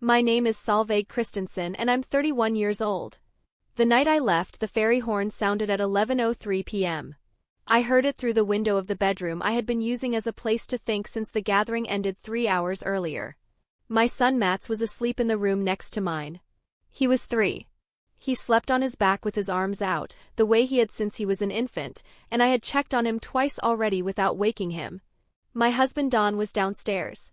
My name is Solveig Christensen and I'm 31 years old. The night I left, the ferry horn sounded at 11:03 p.m. I heard it through the window of the bedroom I had been using as a place to think since the gathering ended 3 hours earlier. My son Mats was asleep in the room next to mine. He was 3. He slept on his back with his arms out, the way he had since he was an infant, and I had checked on him twice already without waking him. My husband Don was downstairs.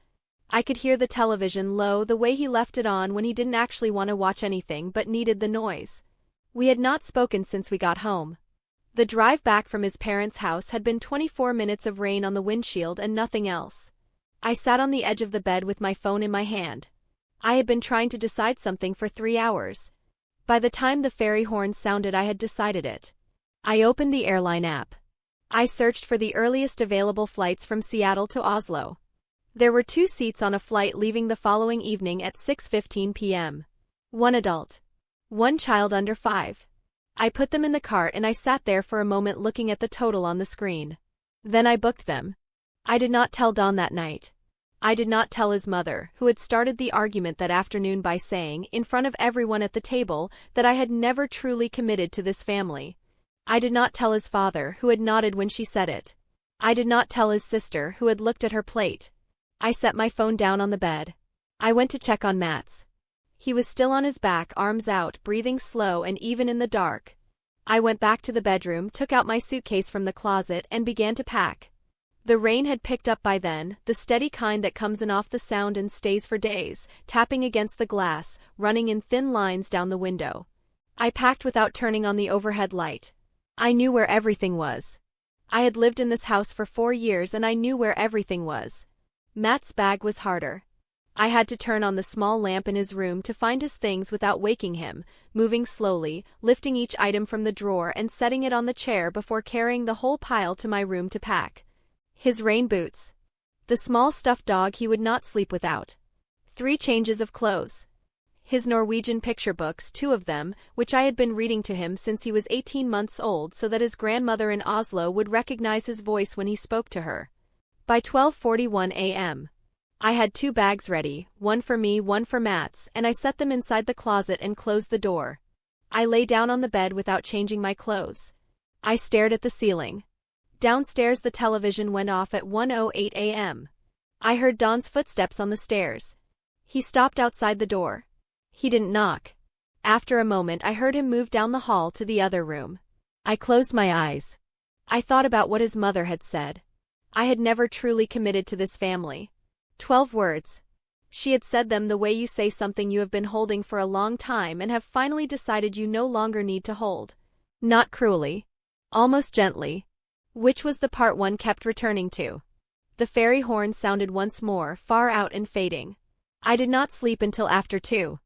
I could hear the television low the way he left it on when he didn't actually want to watch anything but needed the noise. We had not spoken since we got home. The drive back from his parents' house had been 24 minutes of rain on the windshield and nothing else. I sat on the edge of the bed with my phone in my hand. I had been trying to decide something for 3 hours. By the time the ferry horn sounded, I had decided it. I opened the airline app. I searched for the earliest available flights from Seattle to Oslo. There were 2 seats on a flight leaving the following evening at 6:15 p.m. 1 adult. 1 child under 5. I put them in the cart and I sat there for a moment looking at the total on the screen. Then I booked them. I did not tell Don that night. I did not tell his mother, who had started the argument that afternoon by saying, in front of everyone at the table, that I had never truly committed to this family. I did not tell his father, who had nodded when she said it. I did not tell his sister, who had looked at her plate. I set my phone down on the bed. I went to check on Mats. He was still on his back, arms out, breathing slow and even in the dark. I went back to the bedroom, took out my suitcase from the closet, and began to pack. The rain had picked up by then, the steady kind that comes in off the sound and stays for days, tapping against the glass, running in thin lines down the window. I packed without turning on the overhead light. I knew where everything was. I had lived in this house for 4 years and I knew where everything was. Matt's bag was harder. I had to turn on the small lamp in his room to find his things without waking him, moving slowly, lifting each item from the drawer and setting it on the chair before carrying the whole pile to my room to pack. His rain boots. The small stuffed dog he would not sleep without. 3 changes of clothes. His Norwegian picture books, 2 of them, which I had been reading to him since he was 18 months old so that his grandmother in Oslo would recognize his voice when he spoke to her. By 12:41 a.m. I had 2 bags ready, one for me, one for Mats, and I set them inside the closet and closed the door. I lay down on the bed without changing my clothes. I stared at the ceiling. Downstairs the television went off at 1:08 a.m. I heard Don's footsteps on the stairs. He stopped outside the door. He didn't knock. After a moment I heard him move down the hall to the other room. I closed my eyes. I thought about what his mother had said. I had never truly committed to this family. 12 words. She had said them the way you say something you have been holding for a long time and have finally decided you no longer need to hold. Not cruelly. Almost gently. Which was the part one kept returning to. The ferry horn sounded once more, far out and fading. I did not sleep until after 2.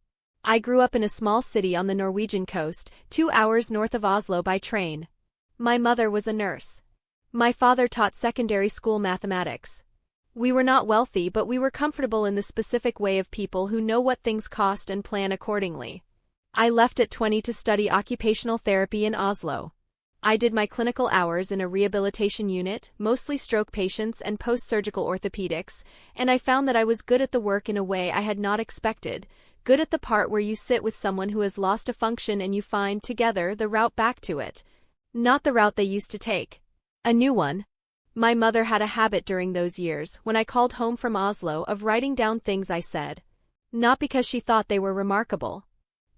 I grew up in a small city on the Norwegian coast, 2 hours north of Oslo by train. My mother was a nurse. My father taught secondary school mathematics. We were not wealthy, but we were comfortable in the specific way of people who know what things cost and plan accordingly. I left at 20 to study occupational therapy in Oslo. I did my clinical hours in a rehabilitation unit, mostly stroke patients and post-surgical orthopedics, and I found that I was good at the work in a way I had not expected, good at the part where you sit with someone who has lost a function and you find, together, the route back to it. Not the route they used to take. A new one. My mother had a habit during those years, when I called home from Oslo, of writing down things I said. Not because she thought they were remarkable.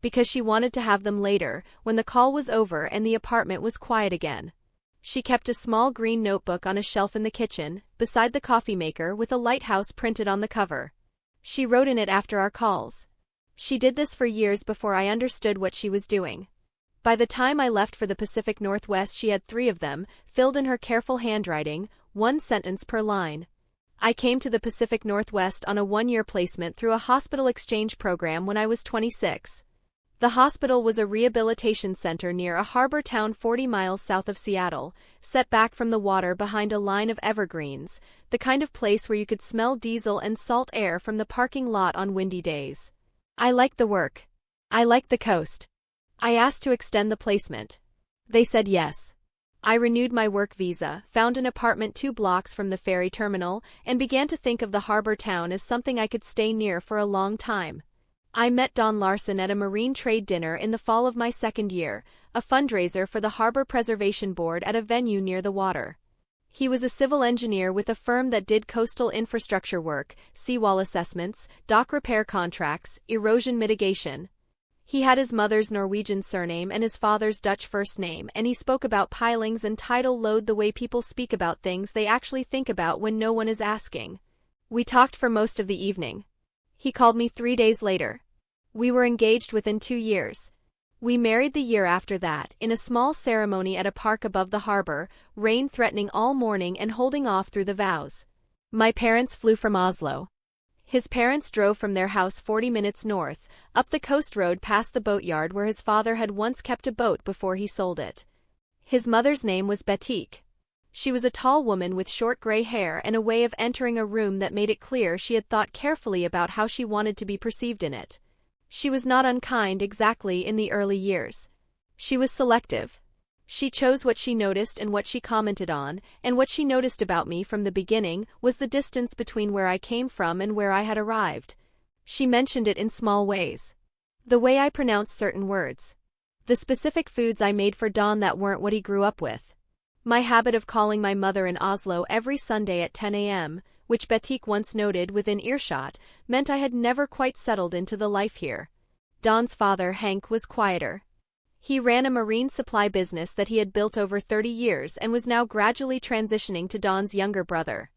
Because she wanted to have them later, when the call was over and the apartment was quiet again. She kept a small green notebook on a shelf in the kitchen, beside the coffee maker with a lighthouse printed on the cover. She wrote in it after our calls. She did this for years before I understood what she was doing. By the time I left for the Pacific Northwest, she had 3 of them, filled in her careful handwriting, 1 sentence per line. I came to the Pacific Northwest on a 1-year placement through a hospital exchange program when I was 26. The hospital was a rehabilitation center near a harbor town 40 miles south of Seattle, set back from the water behind a line of evergreens, the kind of place where you could smell diesel and salt air from the parking lot on windy days. I liked the work. I liked the coast. I asked to extend the placement. They said yes. I renewed my work visa, found an apartment 2 blocks from the ferry terminal, and began to think of the harbor town as something I could stay near for a long time. I met Don Larson at a marine trade dinner in the fall of my second year, a fundraiser for the Harbor Preservation Board at a venue near the water. He was a civil engineer with a firm that did coastal infrastructure work, seawall assessments, dock repair contracts, erosion mitigation. He had his mother's Norwegian surname and his father's Dutch first name, and he spoke about pilings and tidal load the way people speak about things they actually think about when no one is asking. We talked for most of the evening. He called me 3 days later. We were engaged within 2 years. We married the year after that, in a small ceremony at a park above the harbor, rain threatening all morning and holding off through the vows. My parents flew from Oslo. His parents drove from their house 40 minutes north, up the coast road past the boatyard where his father had once kept a boat before he sold it. His mother's name was Betik. She was a tall woman with short gray hair and a way of entering a room that made it clear she had thought carefully about how she wanted to be perceived in it. She was not unkind exactly in the early years. She was selective. She chose what she noticed and what she commented on, and what she noticed about me from the beginning was the distance between where I came from and where I had arrived. She mentioned it in small ways. The way I pronounced certain words. The specific foods I made for Don that weren't what he grew up with. My habit of calling my mother in Oslo every Sunday at 10 a.m., which Betik once noted within earshot, meant I had never quite settled into the life here. Don's father, Hank, was quieter. He ran a marine supply business that he had built over 30 years and was now gradually transitioning to Don's younger brother.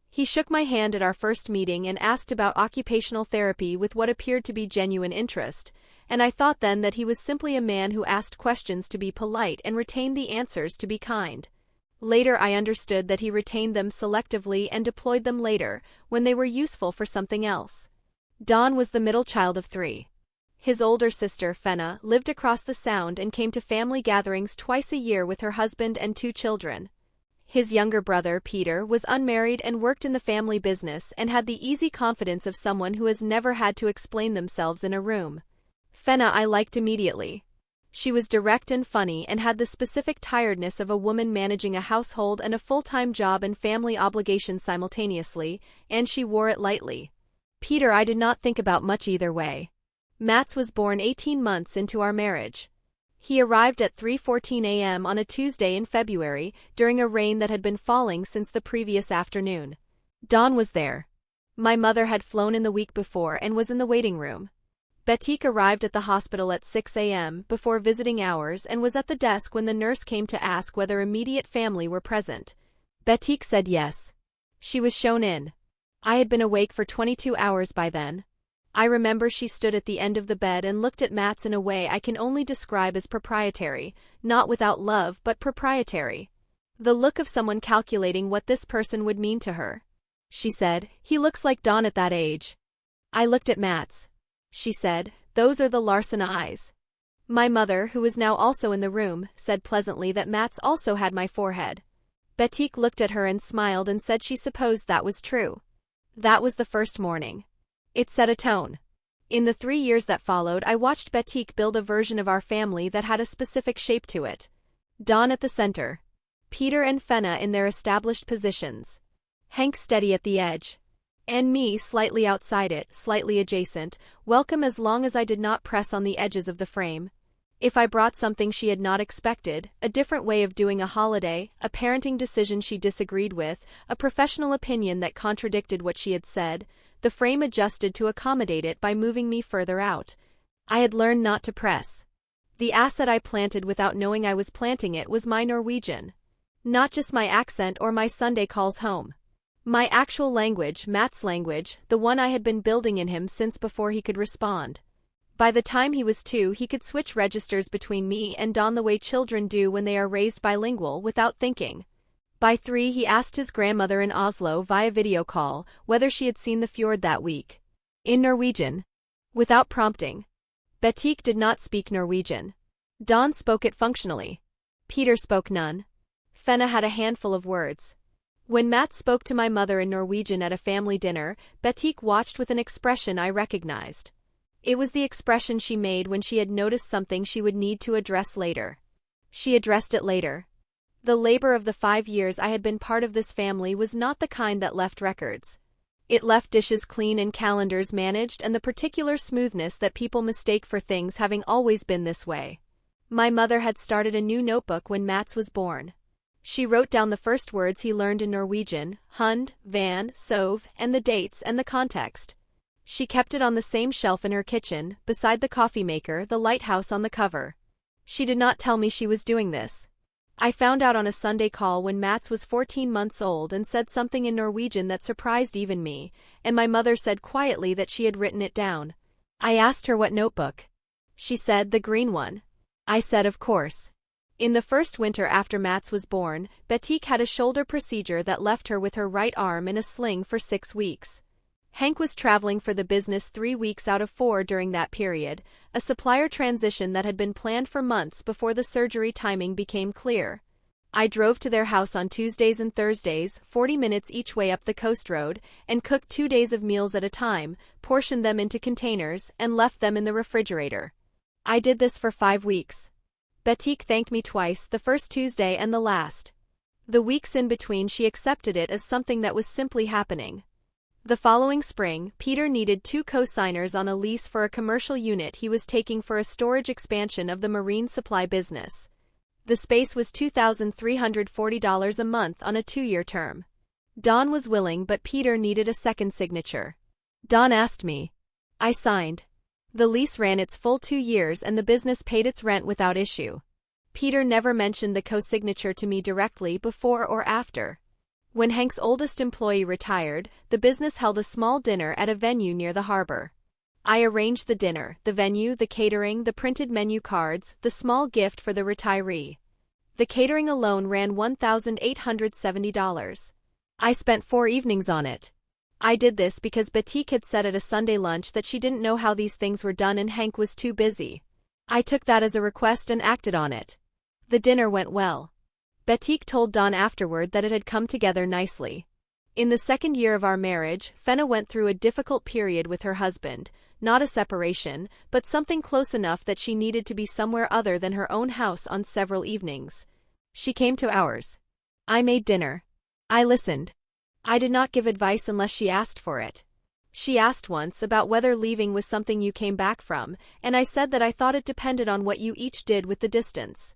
He shook my hand at our first meeting and asked about occupational therapy with what appeared to be genuine interest, and I thought then that he was simply a man who asked questions to be polite and retained the answers to be kind. Later I understood that he retained them selectively and deployed them later, when they were useful for something else. Don was the middle child of 3. His older sister, Fenna, lived across the Sound and came to family gatherings twice a year with her husband and 2 children. His younger brother, Peter, was unmarried and worked in the family business and had the easy confidence of someone who has never had to explain themselves in a room. Fenna I liked immediately. She was direct and funny and had the specific tiredness of a woman managing a household and a full-time job and family obligations simultaneously, and she wore it lightly. Peter I did not think about much either way. Mats was born 18 months into our marriage. He arrived at 3:14 a.m. on a Tuesday in February, during a rain that had been falling since the previous afternoon. Don was there. My mother had flown in the week before and was in the waiting room. Betik arrived at the hospital at 6 a.m. before visiting hours and was at the desk when the nurse came to ask whether immediate family were present. Betik said yes. She was shown in. I had been awake for 22 hours by then. I remember she stood at the end of the bed and looked at Mats in a way I can only describe as proprietary, not without love but proprietary. The look of someone calculating what this person would mean to her. She said, "He looks like Don at that age." I looked at Mats. She said, "Those are the Larson eyes." My mother, who was now also in the room, said pleasantly that Mats also had my forehead. Betik looked at her and smiled and said she supposed that was true. That was the first morning. It set a tone. In the 3 years that followed, I watched Betik build a version of our family that had a specific shape to it. Don at the center. Peter and Fenna in their established positions. Hank steady at the edge. And me slightly outside it, slightly adjacent, welcome as long as I did not press on the edges of the frame. If I brought something she had not expected, a different way of doing a holiday, a parenting decision she disagreed with, a professional opinion that contradicted what she had said, the frame adjusted to accommodate it by moving me further out. I had learned not to press. The asset I planted without knowing I was planting it was my Norwegian. Not just my accent or my Sunday calls home. My actual language, Matt's language, the one I had been building in him since before he could respond. By the time he was 2, he could switch registers between me and Don the way children do when they are raised bilingual without thinking. By 3, he asked his grandmother in Oslo via video call whether she had seen the fjord that week. In Norwegian. Without prompting. Betik did not speak Norwegian. Don spoke it functionally. Peter spoke none. Fenna had a handful of words. When Matt spoke to my mother in Norwegian at a family dinner, Betik watched with an expression I recognized. It was the expression she made when she had noticed something she would need to address later. She addressed it later. The labor of the 5 years I had been part of this family was not the kind that left records. It left dishes clean and calendars managed and the particular smoothness that people mistake for things having always been this way. My mother had started a new notebook when Mats was born. She wrote down the first words he learned in Norwegian, hund, van, sov, and the dates and the context. She kept it on the same shelf in her kitchen, beside the coffee maker, the lighthouse on the cover. She did not tell me she was doing this. I found out on a Sunday call when Mats was 14 months old and said something in Norwegian that surprised even me, and my mother said quietly that she had written it down. I asked her what notebook. She said the green one. I said of course. In the first winter after Mats was born, Betik had a shoulder procedure that left her with her right arm in a sling for 6 weeks. Hank was traveling for the business 3 weeks out of 4 during that period, a supplier transition that had been planned for months before the surgery timing became clear. I drove to their house on Tuesdays and Thursdays, 40 minutes each way up the coast road, and cooked 2 days of meals at a time, portioned them into containers, and left them in the refrigerator. I did this for 5 weeks. Betik thanked me twice, the first Tuesday and the last. The weeks in between she accepted it as something that was simply happening. The following spring, Peter needed 2 co-signers on a lease for a commercial unit he was taking for a storage expansion of the marine supply business. The space was $2,340 a month on a 2-year term. Don was willing, but Peter needed a second signature. Don asked me. I signed. The lease ran its full 2 years and the business paid its rent without issue. Peter never mentioned the co-signature to me directly before or after. When Hank's oldest employee retired, the business held a small dinner at a venue near the harbor. I arranged the dinner, the venue, the catering, the printed menu cards, the small gift for the retiree. The catering alone ran $1,870. I spent 4 evenings on it. I did this because Betik had said at a Sunday lunch that she didn't know how these things were done and Hank was too busy. I took that as a request and acted on it. The dinner went well. Betik told Don afterward that it had come together nicely. In the 2nd year of our marriage, Fenna went through a difficult period with her husband, not a separation, but something close enough that she needed to be somewhere other than her own house on several evenings. She came to ours. I made dinner. I listened. I did not give advice unless she asked for it. She asked once about whether leaving was something you came back from, and I said that I thought it depended on what you each did with the distance.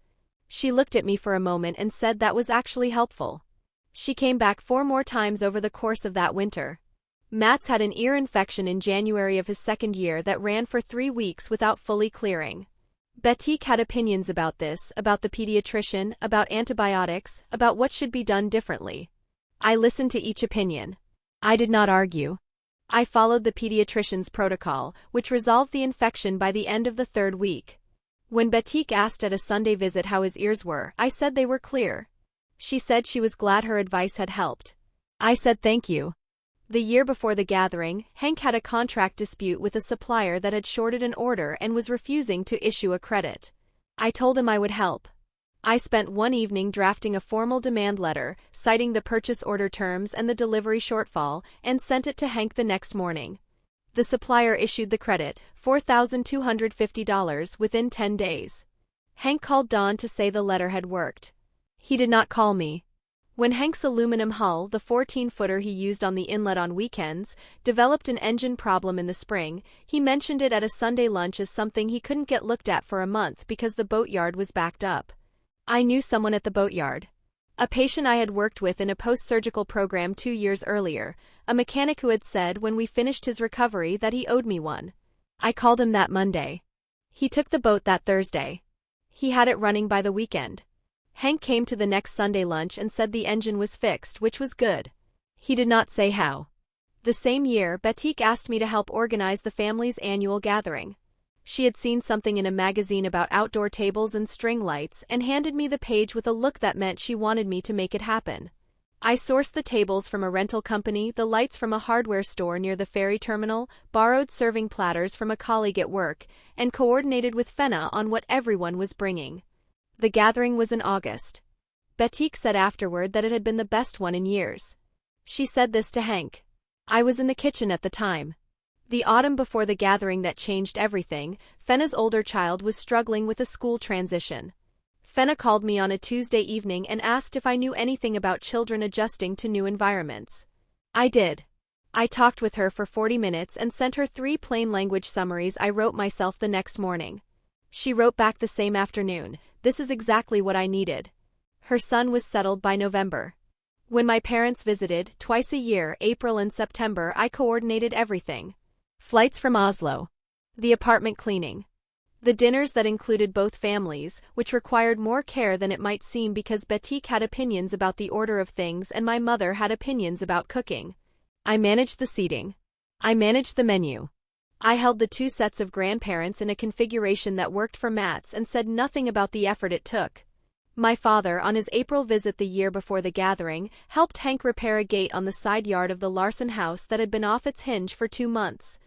She looked at me for a moment and said that was actually helpful. She came back 4 more times over the course of that winter. Mats had an ear infection in January of his 2nd year that ran for 3 weeks without fully clearing. Betik had opinions about this, about the pediatrician, about antibiotics, about what should be done differently. I listened to each opinion. I did not argue. I followed the pediatrician's protocol, which resolved the infection by the end of the 3rd week. When Betik asked at a Sunday visit how his ears were, I said they were clear. She said she was glad her advice had helped. I said thank you. The year before the gathering, Hank had a contract dispute with a supplier that had shorted an order and was refusing to issue a credit. I told him I would help. I spent one evening drafting a formal demand letter, citing the purchase order terms and the delivery shortfall, and sent it to Hank the next morning. The supplier issued the credit, $4,250, within 10 days. Hank called Don to say the letter had worked. He did not call me. When Hank's aluminum hull, the 14-footer he used on the inlet on weekends, developed an engine problem in the spring, he mentioned it at a Sunday lunch as something he couldn't get looked at for a month because the boatyard was backed up. I knew someone at the boatyard. A patient I had worked with in a post-surgical program 2 years earlier, a mechanic who had said when we finished his recovery that he owed me one. I called him that Monday. He took the boat that Thursday. He had it running by the weekend. Hank came to the next Sunday lunch and said the engine was fixed, which was good. He did not say how. The same year, Betik asked me to help organize the family's annual gathering. She had seen something in a magazine about outdoor tables and string lights and handed me the page with a look that meant she wanted me to make it happen. I sourced the tables from a rental company, the lights from a hardware store near the ferry terminal, borrowed serving platters from a colleague at work, and coordinated with Fenna on what everyone was bringing. The gathering was in August. Betik said afterward that it had been the best one in years. She said this to Hank. I was in the kitchen at the time. The autumn before the gathering that changed everything, Fenna's older child was struggling with a school transition. Fenna called me on a Tuesday evening and asked if I knew anything about children adjusting to new environments. I did. I talked with her for 40 minutes and sent her 3 plain language summaries I wrote myself the next morning. She wrote back the same afternoon, "This is exactly what I needed." Her son was settled by November. When my parents visited, twice a year, April and September, I coordinated everything. Flights from Oslo. The apartment cleaning. The dinners that included both families, which required more care than it might seem because Betik had opinions about the order of things and my mother had opinions about cooking. I managed the seating. I managed the menu. I held the 2 sets of grandparents in a configuration that worked for Mats and said nothing about the effort it took. My father, on his April visit the year before the gathering, helped Hank repair a gate on the side yard of the Larson house that had been off its hinge for 2 months.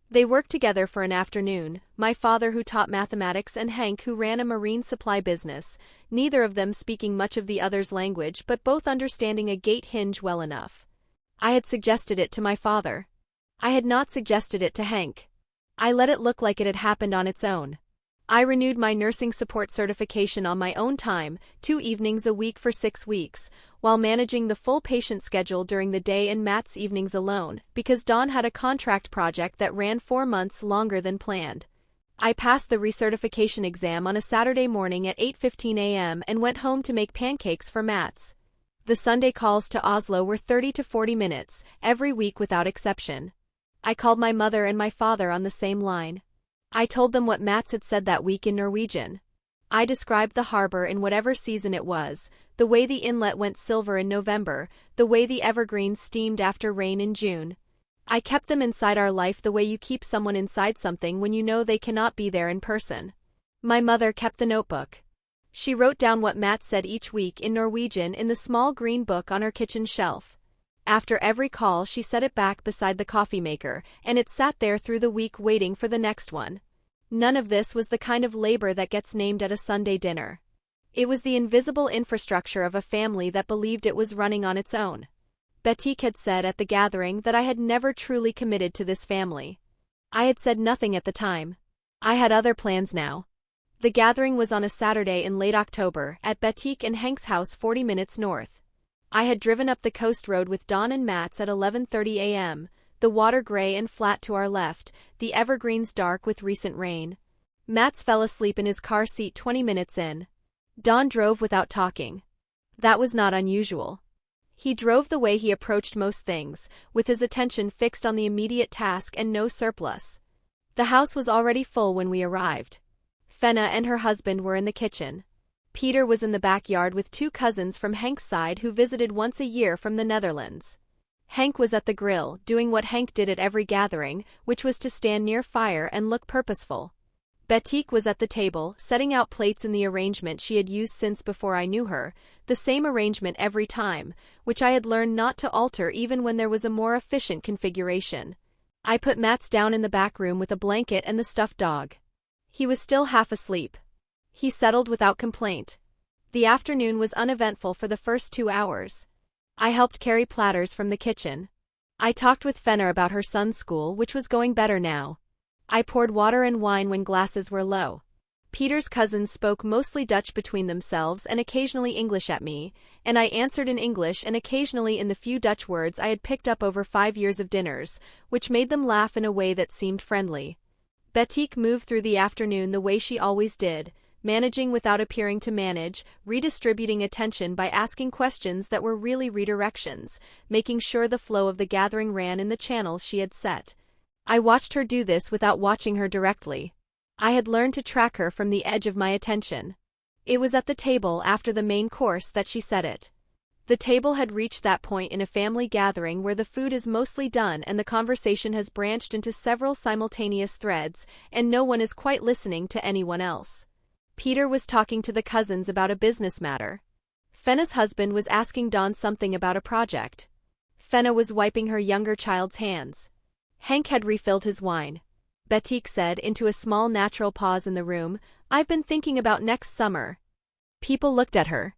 They worked together for an afternoon, my father who taught mathematics and Hank who ran a marine supply business, neither of them speaking much of the other's language but both understanding a gate hinge well enough. I had suggested it to my father. I had not suggested it to Hank. I let it look like it had happened on its own. I renewed my nursing support certification on my own time, 2 evenings a week for 6 weeks, while managing the full patient schedule during the day and Matt's evenings alone, because Dawn had a contract project that ran 4 months longer than planned. I passed the recertification exam on a Saturday morning at 8:15 a.m. and went home to make pancakes for Matt's. The Sunday calls to Oslo were 30 to 40 minutes, every week without exception. I called my mother and my father on the same line. I told them what Mats had said that week in Norwegian. I described the harbor in whatever season it was, the way the inlet went silver in November, the way the evergreens steamed after rain in June. I kept them inside our life the way you keep someone inside something when you know they cannot be there in person. My mother kept the notebook. She wrote down what Mats said each week in Norwegian in the small green book on her kitchen shelf. After every call she set it back beside the coffee maker, and it sat there through the week waiting for the next one. None of this was the kind of labor that gets named at a Sunday dinner. It was the invisible infrastructure of a family that believed it was running on its own. Betik had said at the gathering that I had never truly committed to this family. I had said nothing at the time. I had other plans now. The gathering was on a Saturday in late October, at Betik and Hank's house 40 minutes north. I had driven up the coast road with Dawn and Mats at 11:30 a.m., the water gray and flat to our left, the evergreens dark with recent rain. Mats fell asleep in his car seat 20 minutes in. Dawn drove without talking. That was not unusual. He drove the way he approached most things, with his attention fixed on the immediate task and no surplus. The house was already full when we arrived. Fenna and her husband were in the kitchen. Peter was in the backyard with 2 cousins from Hank's side who visited once a year from the Netherlands. Hank was at the grill, doing what Hank did at every gathering, which was to stand near fire and look purposeful. Betik was at the table, setting out plates in the arrangement she had used since before I knew her, the same arrangement every time, which I had learned not to alter even when there was a more efficient configuration. I put Mats down in the back room with a blanket and the stuffed dog. He was still half asleep. He settled without complaint. The afternoon was uneventful for the first 2 hours. I helped carry platters from the kitchen. I talked with Fenna about her son's school, which was going better now. I poured water and wine when glasses were low. Peter's cousins spoke mostly Dutch between themselves and occasionally English at me, and I answered in English and occasionally in the few Dutch words I had picked up over 5 years of dinners, which made them laugh in a way that seemed friendly. Betik moved through the afternoon the way she always did, managing without appearing to manage, redistributing attention by asking questions that were really redirections, making sure the flow of the gathering ran in the channels she had set. I watched her do this without watching her directly. I had learned to track her from the edge of my attention. It was at the table after the main course that she said it. The table had reached that point in a family gathering where the food is mostly done and the conversation has branched into several simultaneous threads, and no one is quite listening to anyone else. Peter was talking to the cousins about a business matter. Fenna's husband was asking Dawn something about a project. Fenna was wiping her younger child's hands. Hank had refilled his wine. Betik said, into a small natural pause in the room, "I've been thinking about next summer." People looked at her.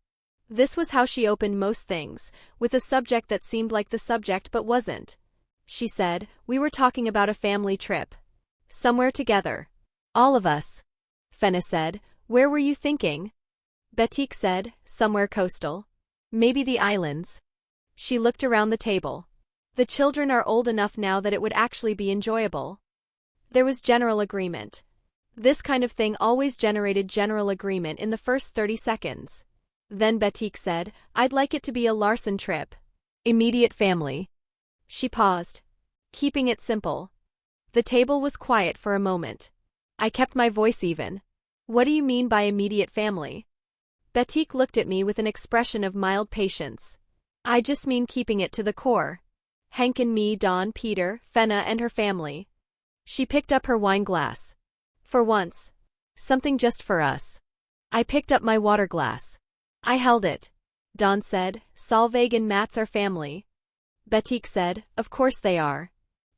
This was how she opened most things, with a subject that seemed like the subject but wasn't. She said, "We were talking about a family trip. Somewhere together. All of us." Fenna said, "Where were you thinking?" Betik said, "Somewhere coastal. Maybe the islands." She looked around the table. The children are old enough now that it would actually be enjoyable. There was general agreement. This kind of thing always generated general agreement in the first 30 seconds. Then Betik said, I'd like it to be a Larson trip. Immediate family. She paused, keeping it simple. The table was quiet for a moment. I kept my voice even. What do you mean by immediate family? Betik looked at me with an expression of mild patience. I just mean keeping it to the core. Henk and me, Dawn, Peter, Fenna and her family. She picked up her wine glass. For once. Something just for us. I picked up my water glass. I held it. Dawn said, Solveig and Mats are family. Betik said, of course they are.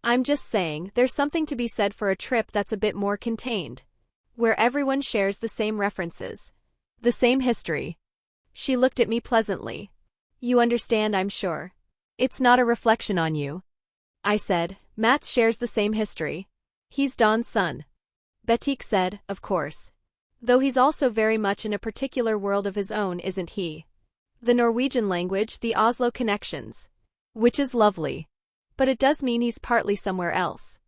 I'm just saying, there's something to be said for a trip that's a bit more contained. Where everyone shares the same references. The same history. She looked at me pleasantly. You understand, I'm sure. It's not a reflection on you. I said, Mats shares the same history. He's Dawn's son. Betik said, of course. Though he's also very much in a particular world of his own, isn't he? The Norwegian language, the Oslo connections. Which is lovely. But it does mean he's partly somewhere else.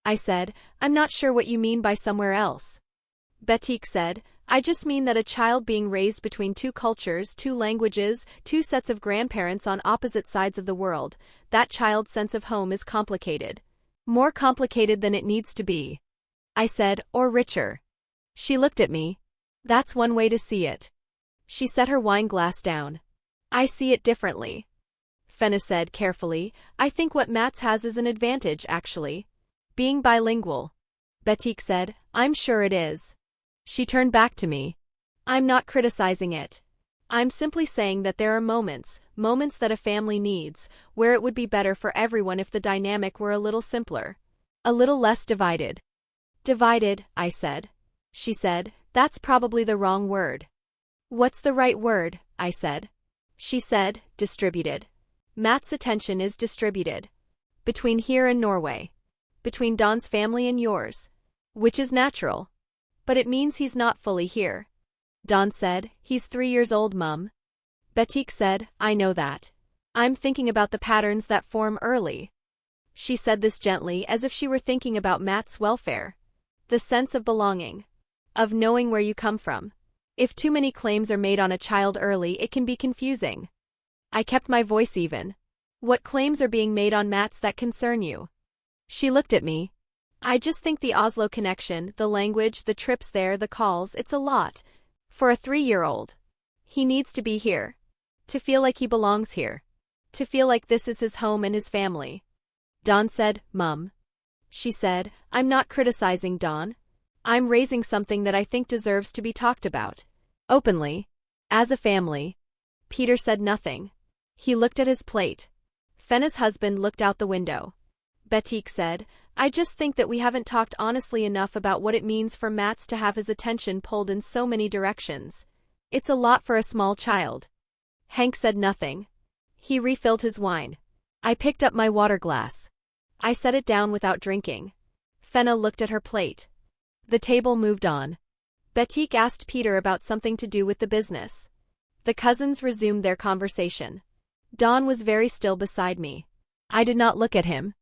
I said, I'm not sure what you mean by somewhere else. Betik said, I just mean that a child being raised between two cultures, two languages, two sets of grandparents on opposite sides of the world, that child's sense of home is complicated. More complicated than it needs to be. I said, or richer. She looked at me. That's one way to see it. She set her wine glass down. I see it differently. Fenna said carefully, I think what Mats has is an advantage, actually. Being bilingual. Betik said, I'm sure it is. She turned back to me. I'm not criticizing it. I'm simply saying that there are moments that a family needs, where it would be better for everyone if the dynamic were a little simpler. A little less divided. Divided, I said. She said, that's probably the wrong word. What's the right word? I said. She said, distributed. Matt's attention is distributed. Between here and Norway. Between Dawn's family and yours. Which is natural. But it means he's not fully here. Dawn said, he's 3 years old, Mum. Betik said, I know that. I'm thinking about the patterns that form early. She said this gently, as if she were thinking about Matt's welfare. The sense of belonging. Of knowing where you come from. If too many claims are made on a child early, it can be confusing. I kept my voice even. What claims are being made on Mats that concern you? She looked at me. I just think the Oslo connection, the language, the trips there, the calls, it's a lot. For a 3-year-old. He needs to be here. To feel like he belongs here. To feel like this is his home and his family. Dawn said, Mum. She said, I'm not criticizing, Dawn. I'm raising something that I think deserves to be talked about. Openly. As a family. Peter said nothing. He looked at his plate. Fenna's husband looked out the window. Betik said, I just think that we haven't talked honestly enough about what it means for Mats to have his attention pulled in so many directions. It's a lot for a small child. Henk said nothing. He refilled his wine. I picked up my water glass. I set it down without drinking. Fenna looked at her plate. The table moved on. Betik asked Peter about something to do with the business. The cousins resumed their conversation. Dawn was very still beside me. I did not look at him.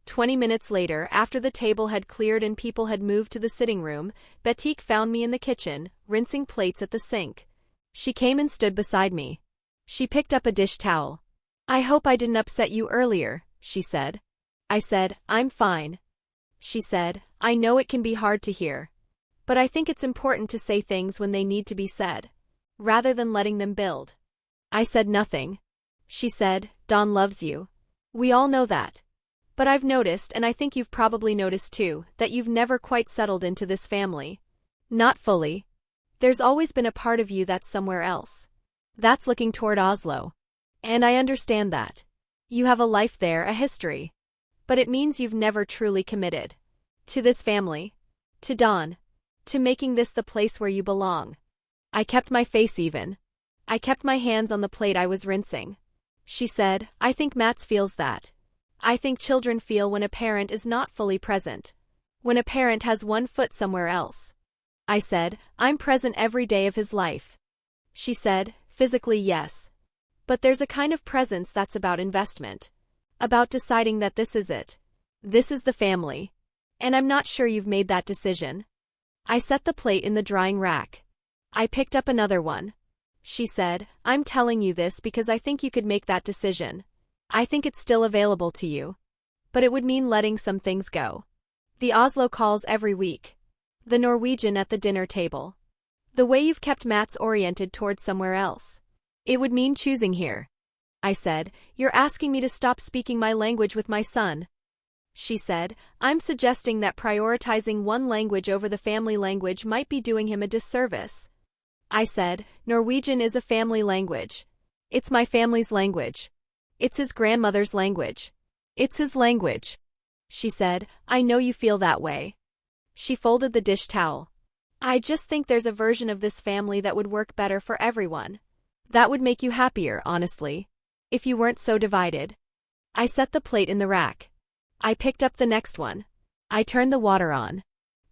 20 minutes later, after the table had cleared and people had moved to the sitting room, Betik found me in the kitchen, rinsing plates at the sink. She came and stood beside me. She picked up a dish towel. I hope I didn't upset you earlier, she said. I said, I'm fine. She said, I know it can be hard to hear. But I think it's important to say things when they need to be said. Rather than letting them build. I said nothing. She said, Dawn loves you. We all know that. But I've noticed, and I think you've probably noticed too, that you've never quite settled into this family. Not fully. There's always been a part of you that's somewhere else. That's looking toward Oslo. And I understand that. You have a life there, a history. But it means you've never truly committed. To this family. To Dawn. To making this the place where you belong. I kept my face even. I kept my hands on the plate I was rinsing. She said, I think Mats feels that. I think children feel when a parent is not fully present. When a parent has one foot somewhere else. I said, I'm present every day of his life. She said, physically yes. But there's a kind of presence that's about investment. About deciding that this is it. This is the family. And I'm not sure you've made that decision. I set the plate in the drying rack. I picked up another one. She said, I'm telling you this because I think you could make that decision. I think it's still available to you. But it would mean letting some things go. The Oslo calls every week. The Norwegian at the dinner table. The way you've kept Mats oriented towards somewhere else. It would mean choosing here. I said, you're asking me to stop speaking my language with my son. She said, I'm suggesting that prioritizing one language over the family language might be doing him a disservice. I said, Norwegian is a family language. It's my family's language. It's his grandmother's language. It's his language. She said, I know you feel that way. She folded the dish towel. I just think there's a version of this family that would work better for everyone. That would make you happier, honestly. If you weren't so divided. I set the plate in the rack. I picked up the next one. I turned the water on.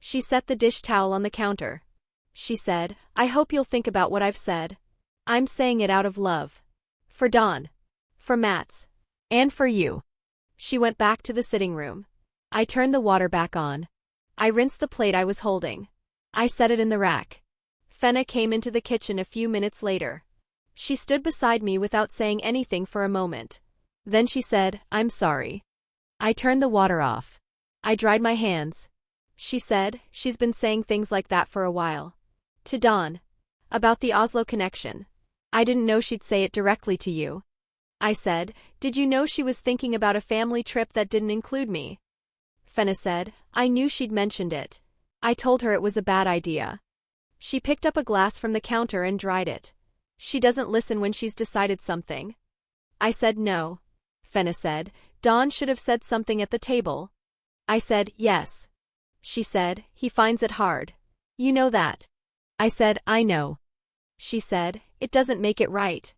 She set the dish towel on the counter. She said, I hope you'll think about what I've said. I'm saying it out of love. For Dawn. For Mats. And for you. She went back to the sitting room. I turned the water back on. I rinsed the plate I was holding. I set it in the rack. Fenna came into the kitchen a few minutes later. She stood beside me without saying anything for a moment. Then she said, I'm sorry. I turned the water off. I dried my hands. She said, she's been saying things like that for a while. To Dawn. About the Oslo connection. I didn't know she'd say it directly to you. I said, did you know she was thinking about a family trip that didn't include me? Fenna said, I knew she'd mentioned it. I told her it was a bad idea. She picked up a glass from the counter and dried it. She doesn't listen when she's decided something. I said no. Fenna said, Dawn should have said something at the table. I said, yes. She said, he finds it hard. You know that. I said, I know. She said, it doesn't make it right.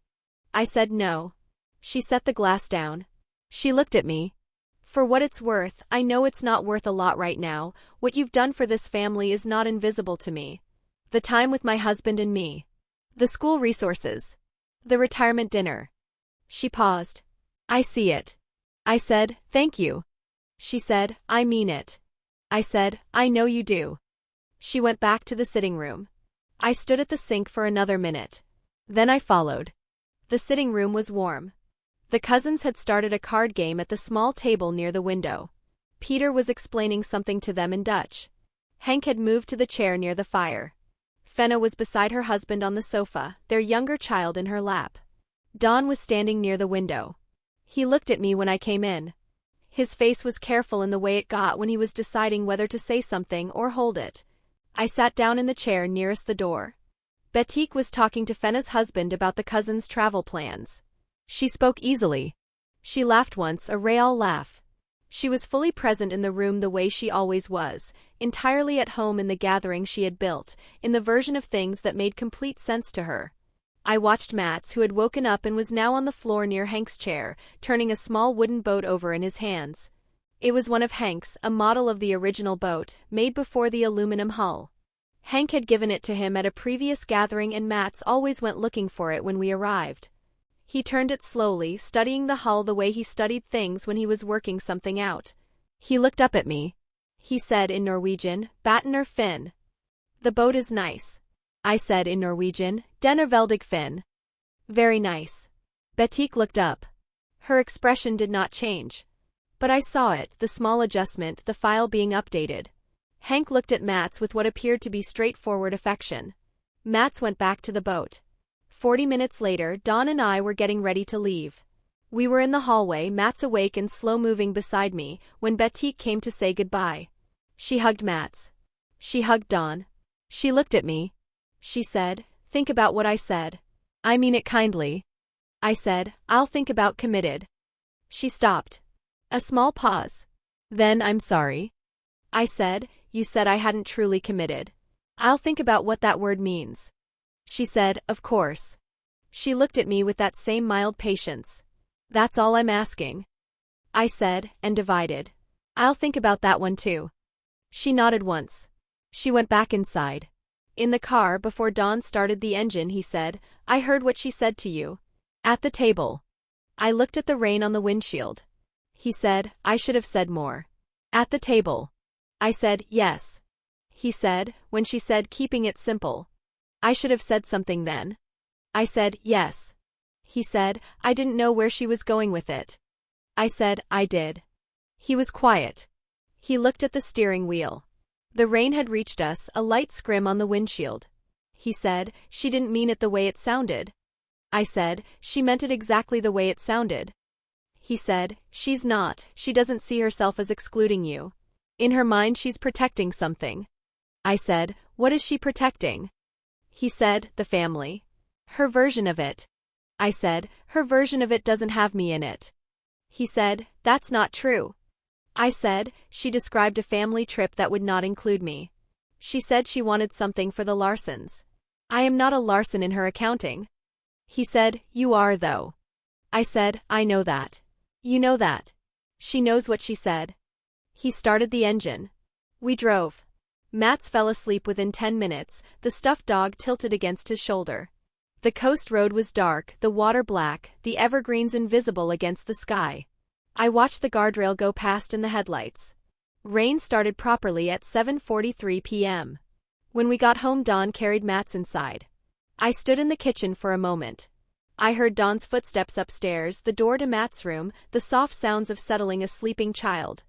I said no. She set the glass down. She looked at me. For what it's worth, I know it's not worth a lot right now. What you've done for this family is not invisible to me. The time with my husband and me. The school resources. The retirement dinner. She paused. I see it. I said, thank you. She said, I mean it. I said, I know you do. She went back to the sitting room. I stood at the sink for another minute. Then I followed. The sitting room was warm. The cousins had started a card game at the small table near the window. Peter was explaining something to them in Dutch. Henk had moved to the chair near the fire. Fenna was beside her husband on the sofa, their younger child in her lap. Dawn was standing near the window. He looked at me when I came in. His face was careful in the way it got when he was deciding whether to say something or hold it. I sat down in the chair nearest the door. Betik was talking to Fenna's husband about the cousins' travel plans. She spoke easily. She laughed once, a real laugh. She was fully present in the room the way she always was, entirely at home in the gathering she had built, in the version of things that made complete sense to her. I watched Mats, who had woken up and was now on the floor near Hank's chair, turning a small wooden boat over in his hands. It was one of Hank's, a model of the original boat, made before the aluminum hull. Hank had given it to him at a previous gathering and Mats always went looking for it when we arrived. He turned it slowly, studying the hull the way he studied things when he was working something out. He looked up at me. He said in Norwegian, Batten or Finn? The boat is nice. I said in Norwegian, Den er veldig fin. Very nice. Betik looked up. Her expression did not change. But I saw it, the small adjustment, the file being updated. Hank looked at Mats with what appeared to be straightforward affection. Mats went back to the boat. 40 minutes later, Dawn and I were getting ready to leave. We were in the hallway, Mats awake and slow-moving beside me, when Betik came to say goodbye. She hugged Mats. She hugged Dawn. She looked at me. She said, think about what I said. I mean it kindly. I said, I'll think about committed. She stopped. A small pause. Then, I'm sorry. I said, you said I hadn't truly committed. I'll think about what that word means. She said, of course. She looked at me with that same mild patience. That's all I'm asking. I said, and divided. I'll think about that one too. She nodded once. She went back inside. In the car, before Dawn started the engine, he said, I heard what she said to you. At the table. I looked at the rain on the windshield. He said, I should have said more. At the table. I said, yes. He said, when she said keeping it simple. I should have said something then. I said, yes. He said, I didn't know where she was going with it. I said, I did. He was quiet. He looked at the steering wheel. The rain had reached us, a light scrim on the windshield. He said, she didn't mean it the way it sounded. I said, she meant it exactly the way it sounded. He said, she's not, she doesn't see herself as excluding you. In her mind she's protecting something. I said, what is she protecting? He said, the family. Her version of it. I said, her version of it doesn't have me in it. He said, that's not true. I said, she described a family trip that would not include me. She said she wanted something for the Larsons. I am not a Larson in her accounting. He said, you are though. I said, I know that. You know that. She knows what she said. He started the engine. We drove. Mats fell asleep within 10 minutes, the stuffed dog tilted against his shoulder. The coast road was dark, the water black, the evergreens invisible against the sky. I watched the guardrail go past in the headlights. Rain started properly at 7:43 p.m. When we got home, Dawn carried Mats inside. I stood in the kitchen for a moment. I heard Dawn's footsteps upstairs, the door to Matt's room, the soft sounds of settling a sleeping child.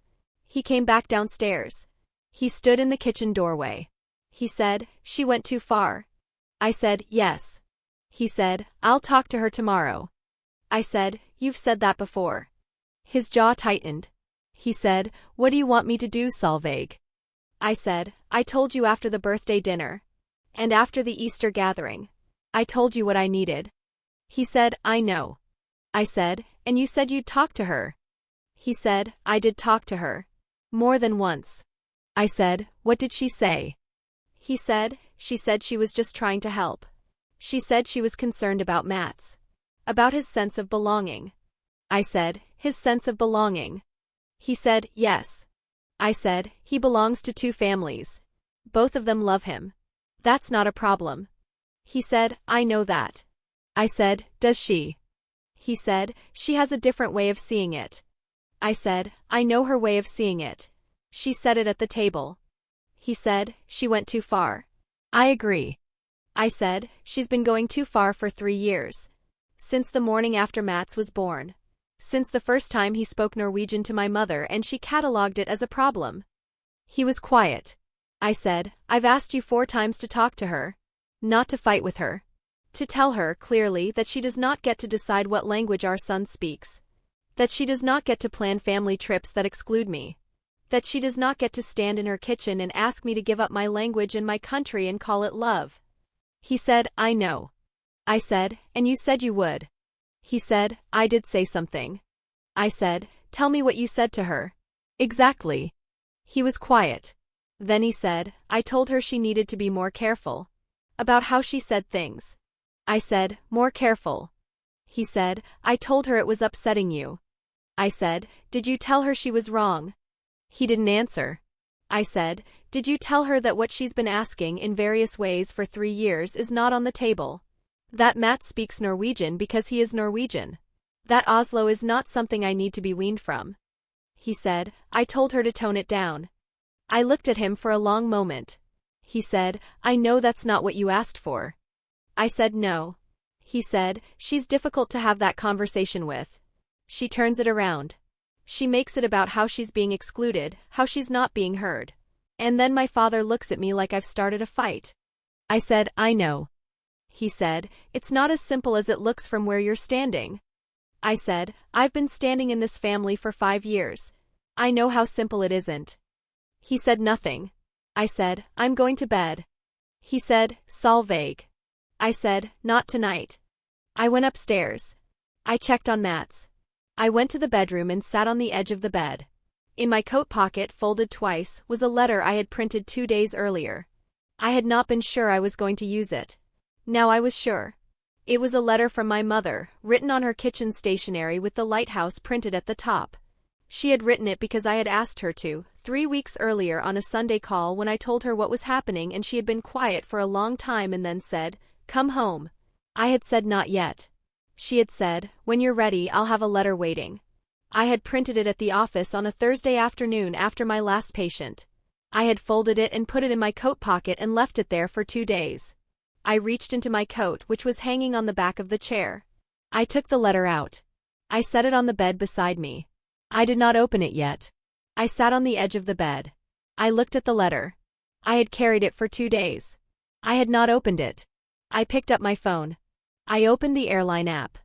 He came back downstairs. He stood in the kitchen doorway. He said, she went too far. I said, yes. He said, I'll talk to her tomorrow. I said, you've said that before. His jaw tightened. He said, what do you want me to do, Solveig? I said, I told you after the birthday dinner. And after the Easter gathering. I told you what I needed. He said, I know. I said, and you said you'd talk to her. He said, I did talk to her. More than once. I said, what did she say? He said, she said she was just trying to help. She said she was concerned about Mats. About his sense of belonging. I said, his sense of belonging. He said, yes. I said, he belongs to 2 families. Both of them love him. That's not a problem. He said, I know that. I said, does she? He said, she has a different way of seeing it. I said, I know her way of seeing it. She said it at the table. He said, she went too far. I agree. I said, she's been going too far for 3 years. Since the morning after Mats was born. Since the first time he spoke Norwegian to my mother and she catalogued it as a problem. He was quiet. I said, I've asked you 4 times to talk to her. Not to fight with her. To tell her clearly that she does not get to decide what language our son speaks. That she does not get to plan family trips that exclude me. That she does not get to stand in her kitchen and ask me to give up my language and my country and call it love. He said, I know. I said, and you said you would. He said, I did say something. I said, tell me what you said to her. Exactly. He was quiet. Then he said, I told her she needed to be more careful. About how she said things. I said, more careful. He said, I told her it was upsetting you. I said, did you tell her she was wrong? He didn't answer. I said, did you tell her that what she's been asking in various ways for 3 years is not on the table? That Matt speaks Norwegian because he is Norwegian. That Oslo is not something I need to be weaned from. He said, I told her to tone it down. I looked at him for a long moment. He said, I know that's not what you asked for. I said no. He said, she's difficult to have that conversation with. She turns it around. She makes it about how she's being excluded, how she's not being heard. And then my father looks at me like I've started a fight. I said, I know. He said, it's not as simple as it looks from where you're standing. I said, I've been standing in this family for 5 years. I know how simple it isn't. He said nothing. I said, I'm going to bed. He said, Solveig. I said, not tonight. I went upstairs. I checked on Mats. I went to the bedroom and sat on the edge of the bed. In my coat pocket, folded twice, was a letter I had printed 2 days earlier. I had not been sure I was going to use it. Now I was sure. It was a letter from my mother, written on her kitchen stationery with the lighthouse printed at the top. She had written it because I had asked her to, 3 weeks earlier on a Sunday call when I told her what was happening and she had been quiet for a long time and then said, come home. I had said not yet. She had said, when you're ready I'll have a letter waiting. I had printed it at the office on a Thursday afternoon after my last patient. I had folded it and put it in my coat pocket and left it there for 2 days. I reached into my coat, which was hanging on the back of the chair. I took the letter out. I set it on the bed beside me. I did not open it yet. I sat on the edge of the bed. I looked at the letter. I had carried it for 2 days. I had not opened it. I picked up my phone. I opened the airline app.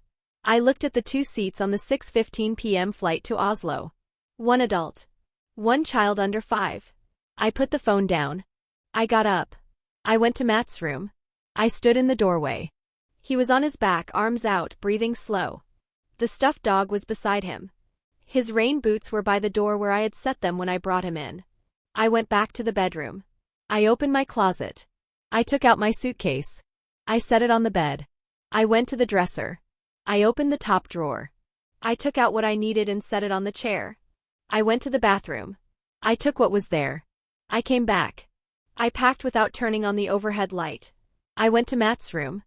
I looked at the 2 seats on the 6:15 p.m. flight to Oslo. 1 adult. 1 child under 5. I put the phone down. I got up. I went to Matt's room. I stood in the doorway. He was on his back, arms out, breathing slow. The stuffed dog was beside him. His rain boots were by the door where I had set them when I brought him in. I went back to the bedroom. I opened my closet. I took out my suitcase. I set it on the bed. I went to the dresser. I opened the top drawer. I took out what I needed and set it on the chair. I went to the bathroom. I took what was there. I came back. I packed without turning on the overhead light. I went to Matt's room.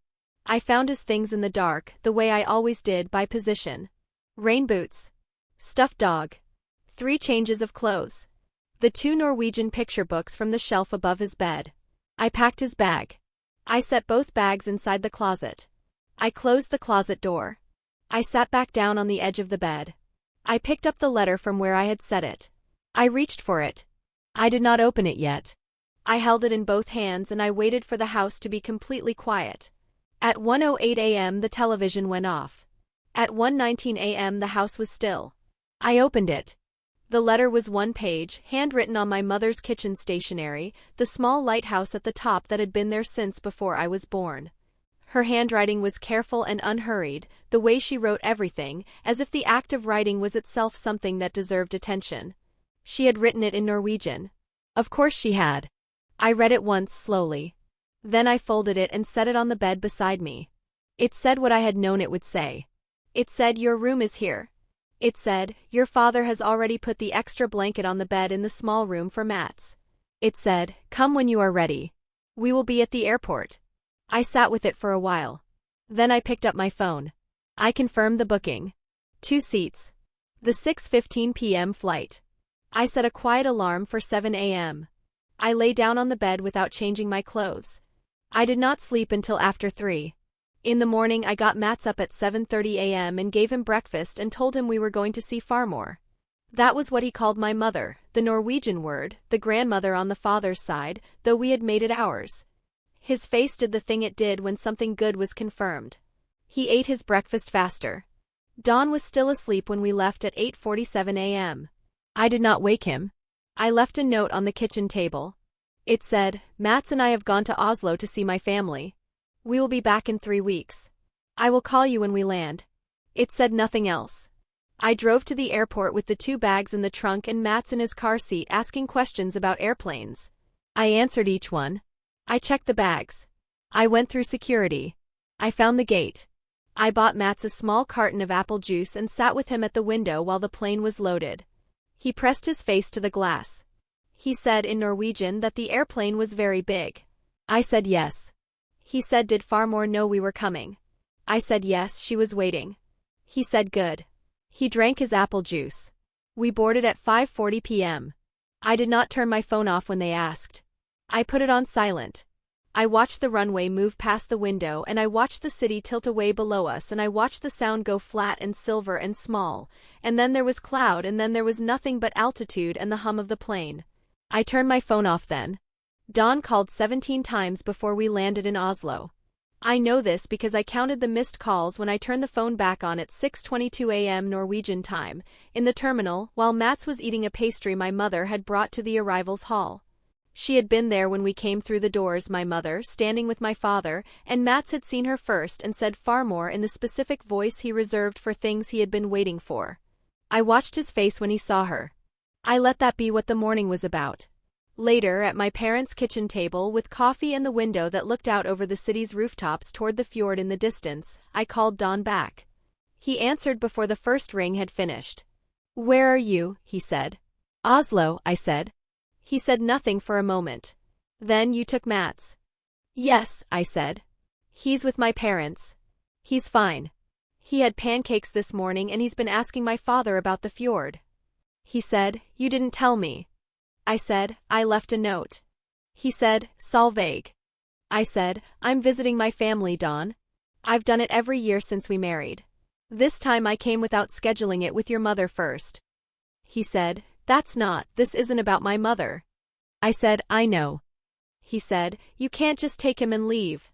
I found his things in the dark, the way I always did, by position. Rain boots. Stuffed dog. 3 changes of clothes. The 2 Norwegian picture books from the shelf above his bed. I packed his bag. I set both bags inside the closet. I closed the closet door. I sat back down on the edge of the bed. I picked up the letter from where I had set it. I reached for it. I did not open it yet. I held it in both hands and I waited for the house to be completely quiet. At 1:08 a.m. the television went off. At 1:19 a.m. the house was still. I opened it. The letter was 1 page, handwritten on my mother's kitchen stationery, the small lighthouse at the top that had been there since before I was born. Her handwriting was careful and unhurried, the way she wrote everything, as if the act of writing was itself something that deserved attention. She had written it in Norwegian. Of course she had. I read it once slowly. Then I folded it and set it on the bed beside me. It said what I had known it would say. It said, "Your room is here." It said, "Your father has already put the extra blanket on the bed in the small room for Matt's." It said, "Come when you are ready. We will be at the airport." I sat with it for a while. Then I picked up my phone. I confirmed the booking. 2 seats. The 6:15 p.m. flight. I set a quiet alarm for 7 a.m. I lay down on the bed without changing my clothes. I did not sleep until after 3. In the morning I got Mats up at 7:30 a.m. and gave him breakfast and told him we were going to see Farmor. That was what he called my mother, the Norwegian word, the grandmother on the father's side, though we had made it ours. His face did the thing it did when something good was confirmed. He ate his breakfast faster. Don was still asleep when we left at 8:47 a.m. I did not wake him. I left a note on the kitchen table. It said, "Mats and I have gone to Oslo to see my family. We will be back in 3 weeks. I will call you when we land." It said nothing else. I drove to the airport with the 2 bags in the trunk and Mats in his car seat asking questions about airplanes. I answered each one. I checked the bags. I went through security. I found the gate. I bought Mats a small carton of apple juice and sat with him at the window while the plane was loaded. He pressed his face to the glass. He said in Norwegian that the airplane was very big. I said yes. He said, "Did Farmor know we were coming?" I said yes, she was waiting. He said good. He drank his apple juice. We boarded at 5:40 p.m. I did not turn my phone off when they asked. I put it on silent. I watched the runway move past the window and I watched the city tilt away below us and I watched the sound go flat and silver and small, and then there was cloud and then there was nothing but altitude and the hum of the plane. I turned my phone off then. Don called 17 times before we landed in Oslo. I know this because I counted the missed calls when I turned the phone back on at 6:22 a.m. Norwegian time, in the terminal, while Mats was eating a pastry my mother had brought to the arrivals hall. She had been there when we came through the doors, my mother, standing with my father, and Mats had seen her first and said Farmor in the specific voice he reserved for things he had been waiting for. I watched his face when he saw her. I let that be what the morning was about. Later, at my parents' kitchen table with coffee and the window that looked out over the city's rooftops toward the fjord in the distance, I called Don back. He answered before the first ring had finished. "Where are you?" he said. "Oslo," I said. He said nothing for a moment. "Then you took Mats?" "Yes," I said. "He's with my parents. He's fine. He had pancakes this morning and he's been asking my father about the fjord. He said, "You didn't tell me." I said, "I left a note." He said, "So vague." I said, "I'm visiting my family, Don. I've done it every year since we married. This time I came without scheduling it with your mother first." He said, "This isn't about my mother." I said, "I know." He said, "You can't just take him and leave."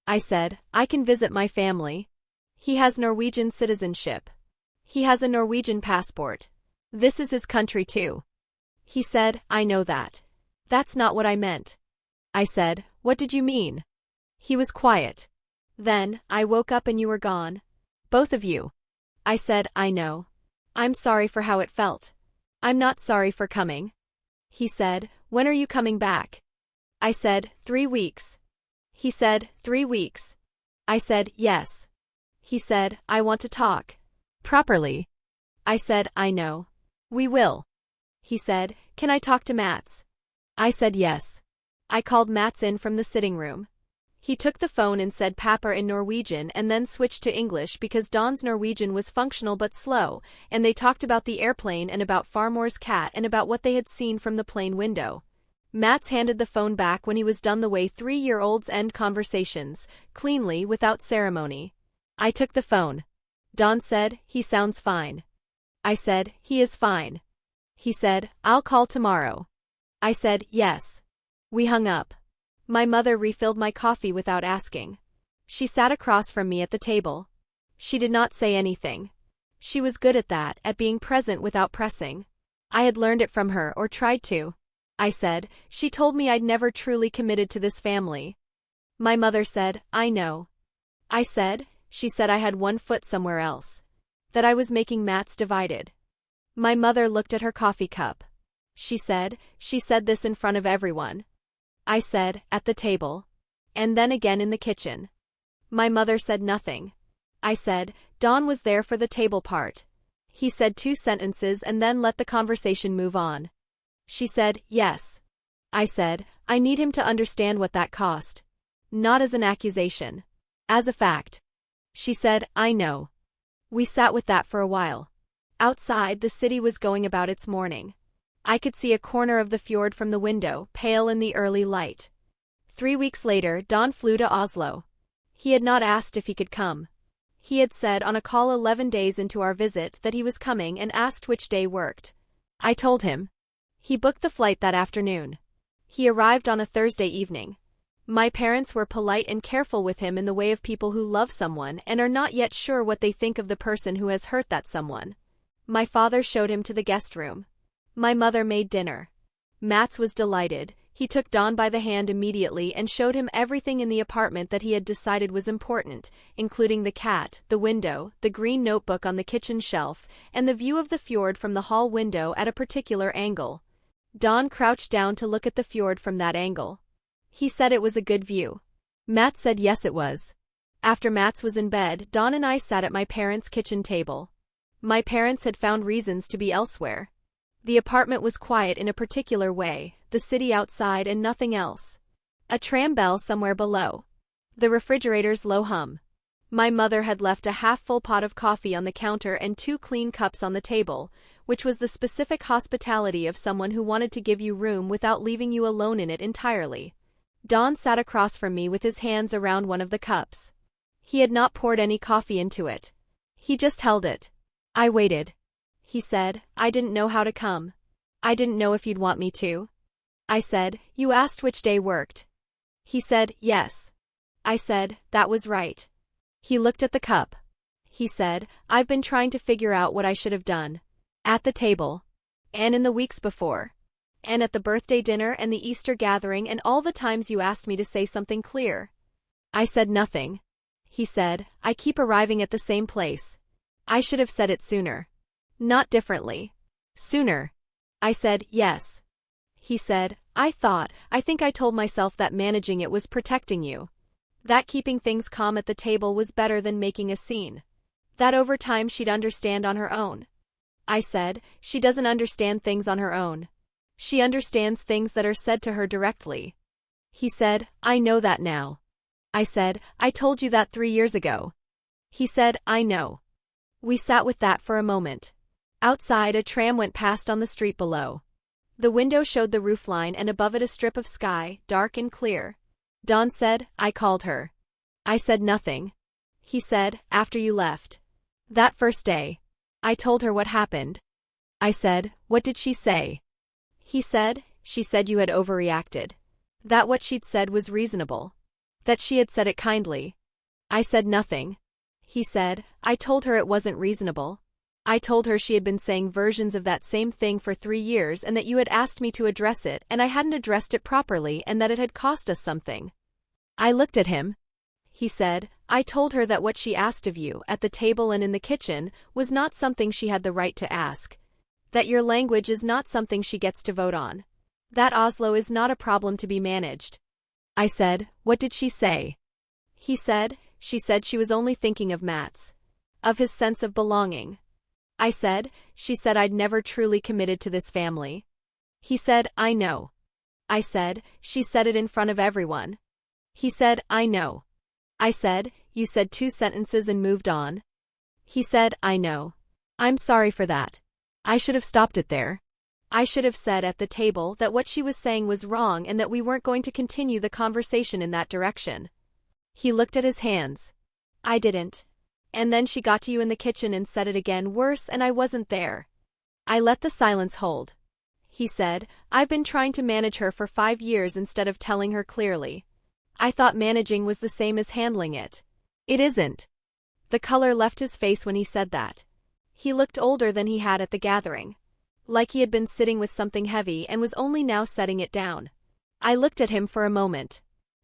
I said, "I can visit my family. He has Norwegian citizenship. He has a Norwegian passport. This is his country too." He said, "I know that. That's not what I meant." I said, "What did you mean?" He was quiet. Then, "I woke up and you were gone. Both of you." I said, "I know. I'm sorry for how it felt. I'm not sorry for coming." He said, "When are you coming back?" I said, 3 weeks. He said, 3 weeks. I said, "Yes." He said, "I want to talk. Properly." I said, "I know. We will." He said, "Can I talk to Mats?" I said, "Yes." I called Mats in from the sitting room. He took the phone and said "Papa" in Norwegian and then switched to English because Don's Norwegian was functional but slow, and they talked about the airplane and about Farmor's cat and about what they had seen from the plane window. Mats handed the phone back when he was done the way 3-year-olds end conversations, cleanly, without ceremony. I took the phone. Don said, "He sounds fine." I said, "He is fine." He said, "I'll call tomorrow." I said, "Yes." We hung up. My mother refilled my coffee without asking. She sat across from me at the table. She did not say anything. She was good at that, at being present without pressing. I had learned it from her, or tried to. I said, "She told me I'd never truly committed to this family." My mother said, "I know." I said, "She said I had one foot somewhere else. That I was making Mats divided." My mother looked at her coffee cup. She said this in front of everyone. I said, "At the table." And then again in the kitchen. My mother said nothing. I said, "Don was there for the table part." He said 2 sentences and then let the conversation move on. She said, "Yes." I said, "I need him to understand what that cost. Not as an accusation. As a fact." She said, "I know." We sat with that for a while. Outside, the city was going about its morning. I could see a corner of the fjord from the window, pale in the early light. 3 weeks later, Don flew to Oslo. He had not asked if he could come. He had said on a call 11 days into our visit that he was coming and asked which day worked. I told him. He booked the flight that afternoon. He arrived on a Thursday evening. My parents were polite and careful with him in the way of people who love someone and are not yet sure what they think of the person who has hurt that someone. My father showed him to the guest room. My mother made dinner. Mats was delighted. He took Don by the hand immediately and showed him everything in the apartment that he had decided was important, including the cat, the window, the green notebook on the kitchen shelf, and the view of the fjord from the hall window at a particular angle. Don crouched down to look at the fjord from that angle. He said it was a good view. Mats said yes it was. After Mats was in bed, Don and I sat at my parents' kitchen table. My parents had found reasons to be elsewhere. The apartment was quiet in a particular way, the city outside and nothing else. A tram bell somewhere below. The refrigerator's low hum. My mother had left a half-full pot of coffee on the counter and 2 clean cups on the table, which was the specific hospitality of someone who wanted to give you room without leaving you alone in it entirely. Don sat across from me with his hands around one of the cups. He had not poured any coffee into it. He just held it. I waited. He said, "I didn't know how to come. I didn't know if you'd want me to." I said, "You asked which day worked." He said, "Yes." I said, "That was right." He looked at the cup. He said, "I've been trying to figure out what I should have done. At the table. And in the weeks before. And at the birthday dinner and the Easter gathering and all the times you asked me to say something clear." I said nothing. He said, "I keep arriving at the same place. I should have said it sooner. Not differently. Sooner." I said, "Yes." He said, I think I told myself that managing it was protecting you. That keeping things calm at the table was better than making a scene. That over time she'd understand on her own." I said, "She doesn't understand things on her own. She understands things that are said to her directly." He said, "I know that now." I said, "I told you that 3 years ago." He said, I know. We sat with that for a moment. Outside, a tram went past on the street below. The window showed the roofline and above it a strip of sky, dark and clear. Don said, I called her. I said nothing. He said, after you left. That first day. I told her what happened. I said, what did she say? He said, she said you had overreacted. That what she'd said was reasonable. That she had said it kindly. I said nothing. He said, I told her it wasn't reasonable. I told her she had been saying versions of that same thing for 3 years and that you had asked me to address it and I hadn't addressed it properly and that it had cost us something. I looked at him. He said, I told her that what she asked of you, at the table and in the kitchen, was not something she had the right to ask. That your language is not something she gets to vote on. That Oslo is not a problem to be managed. I said, what did she say? He said, she said she was only thinking of Mats. Of his sense of belonging. I said, she said I'd never truly committed to this family. He said, I know. I said, she said it in front of everyone. He said, I know. I said, you said 2 sentences and moved on. He said, I know. I'm sorry for that. I should have stopped it there. I should have said at the table that what she was saying was wrong and that we weren't going to continue the conversation in that direction. He looked at his hands. I didn't. And then she got to you in the kitchen and said it again worse and I wasn't there. I let the silence hold. He said, I've been trying to manage her for 5 years instead of telling her clearly. I thought managing was the same as handling it. It isn't. The color left his face when he said that. He looked older than he had at the gathering. Like he had been sitting with something heavy and was only now setting it down. I looked at him for a moment.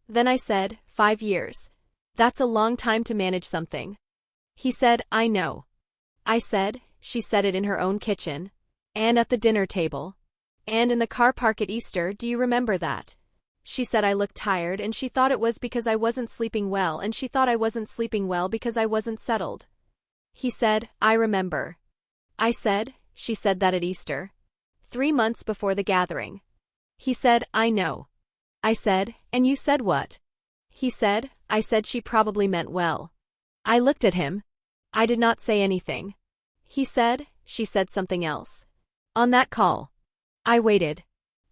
Then I said, 5 years. That's a long time to manage something. He said, I know. I said, she said it in her own kitchen. And at the dinner table. And in the car park at Easter, do you remember that? She said I looked tired and she thought it was because I wasn't sleeping well and she thought I wasn't sleeping well because I wasn't settled. He said, I remember. I said, she said that at Easter. 3 months before the gathering. He said, I know. I said, and you said what? He said, I said she probably meant well. I looked at him. I did not say anything. He said, she said something else. On that call. I waited.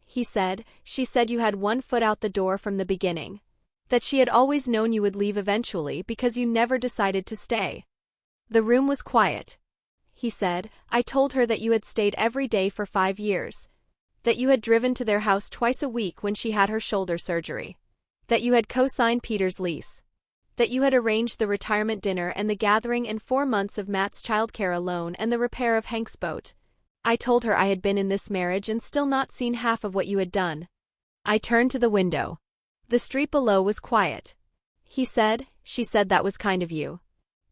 He said, she said you had 1 foot out the door from the beginning. That she had always known you would leave eventually because you never decided to stay. The room was quiet. He said, I told her that you had stayed every day for 5 years. That you had driven to their house twice a week when she had her shoulder surgery. That you had co-signed Peter's lease. That you had arranged the retirement dinner and the gathering and 4 months of Matt's childcare alone and the repair of Hank's boat. I told her I had been in this marriage and still not seen half of what you had done. I turned to the window. The street below was quiet. He said, she said that was kind of you.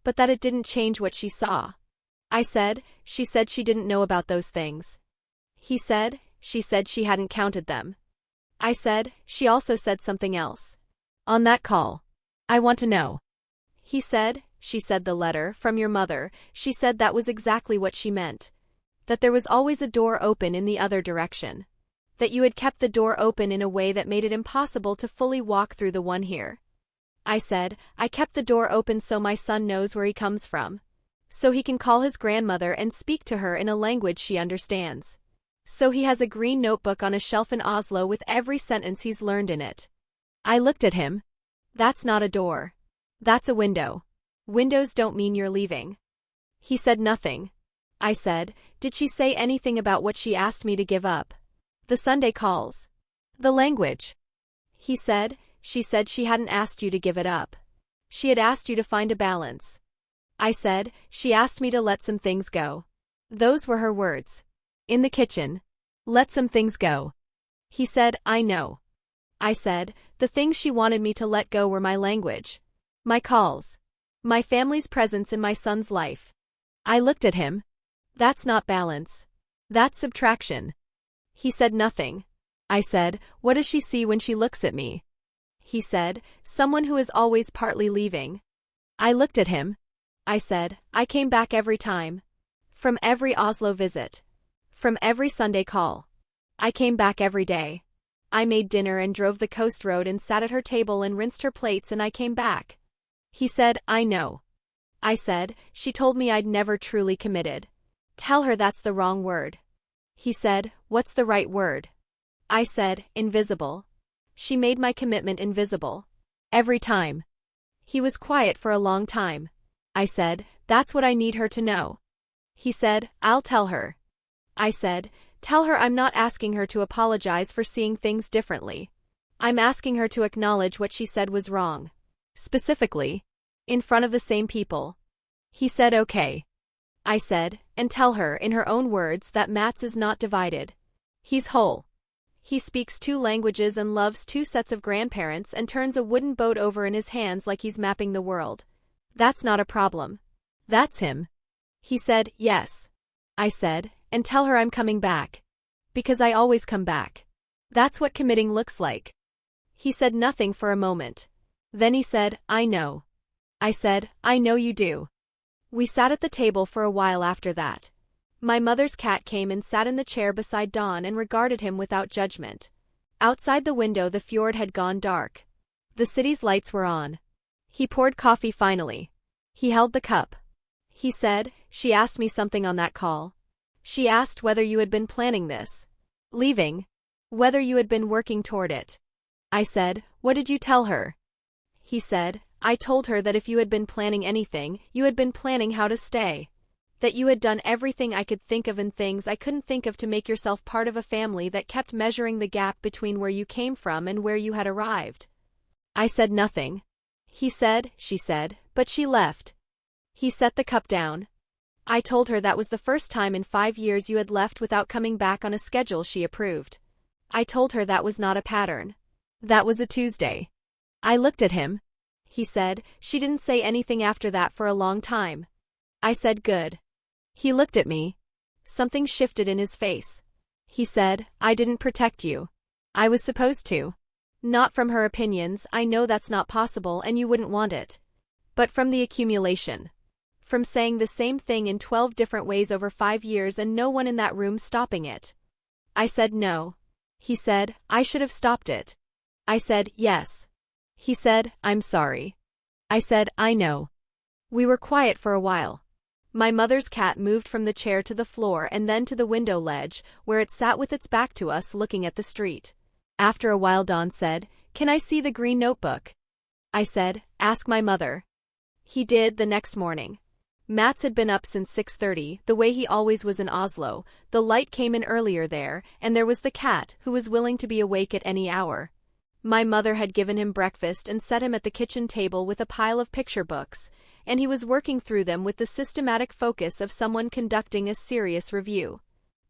But that it didn't change what she saw. I said, she said she didn't know about those things. He said, she said she hadn't counted them. I said, she also said something else. On that call. I want to know. He said, she said the letter from your mother, she said that was exactly what she meant. That there was always a door open in the other direction. That you had kept the door open in a way that made it impossible to fully walk through the one here. I said, I kept the door open so my son knows where he comes from. So he can call his grandmother and speak to her in a language she understands. So he has a green notebook on a shelf in Oslo with every sentence he's learned in it. I looked at him. That's not a door. That's a window. Windows don't mean you're leaving. He said nothing. I said, did she say anything about what she asked me to give up? The Sunday calls. The language. He said, she said she hadn't asked you to give it up. She had asked you to find a balance. I said, she asked me to let some things go. Those were her words. In the kitchen. Let some things go. He said, I know. I said, the things she wanted me to let go were my language. My calls. My family's presence in my son's life. I looked at him. That's not balance. That's subtraction. He said nothing. I said, what does she see when she looks at me? He said, someone who is always partly leaving. I looked at him. I said, I came back every time. From every Oslo visit. From every Sunday call. I came back every day. I made dinner and drove the coast road and sat at her table and rinsed her plates and I came back. He said, I know. I said, she told me I'd never truly committed. Tell her that's the wrong word. He said, what's the right word? I said, invisible. She made my commitment invisible. Every time. He was quiet for a long time. I said, that's what I need her to know. He said, I'll tell her. I said, tell her I'm not asking her to apologize for seeing things differently. I'm asking her to acknowledge what she said was wrong. Specifically, in front of the same people. He said okay. I said, and tell her, in her own words, that Mats is not divided. He's whole. He speaks 2 languages and loves 2 sets of grandparents and turns a wooden boat over in his hands like he's mapping the world. That's not a problem. That's him. He said, yes. I said, and tell her I'm coming back. Because I always come back. That's what committing looks like. He said nothing for a moment. Then he said, I know. I said, I know you do. We sat at the table for a while after that. My mother's cat came and sat in the chair beside Don and regarded him without judgment. Outside the window the fjord had gone dark. The city's lights were on. He poured coffee finally. He held the cup. He said, she asked me something on that call. She asked whether you had been planning this. Leaving. Whether you had been working toward it. I said, what did you tell her? He said, I told her that if you had been planning anything, you had been planning how to stay. That you had done everything I could think of and things I couldn't think of to make yourself part of a family that kept measuring the gap between where you came from and where you had arrived. I said nothing. He said, she said, but she left. He set the cup down. I told her that was the first time in 5 years you had left without coming back on a schedule she approved. I told her that was not a pattern. That was a Tuesday. I looked at him. He said, she didn't say anything after that for a long time. I said good. He looked at me. Something shifted in his face. He said, I didn't protect you. I was supposed to. Not from her opinions, I know that's not possible and you wouldn't want it. But from the accumulation. From saying the same thing in 12 different ways over 5 years and no one in that room stopping it. I said no. He said, I should have stopped it. I said, yes. He said, I'm sorry. I said, I know. We were quiet for a while. My mother's cat moved from the chair to the floor and then to the window ledge, where it sat with its back to us looking at the street. After a while Don said, can I see the green notebook? I said, ask my mother. He did the next morning. Mats had been up since 6:30, the way he always was in Oslo. The light came in earlier there, and there was the cat, who was willing to be awake at any hour. My mother had given him breakfast and set him at the kitchen table with a pile of picture books, and he was working through them with the systematic focus of someone conducting a serious review.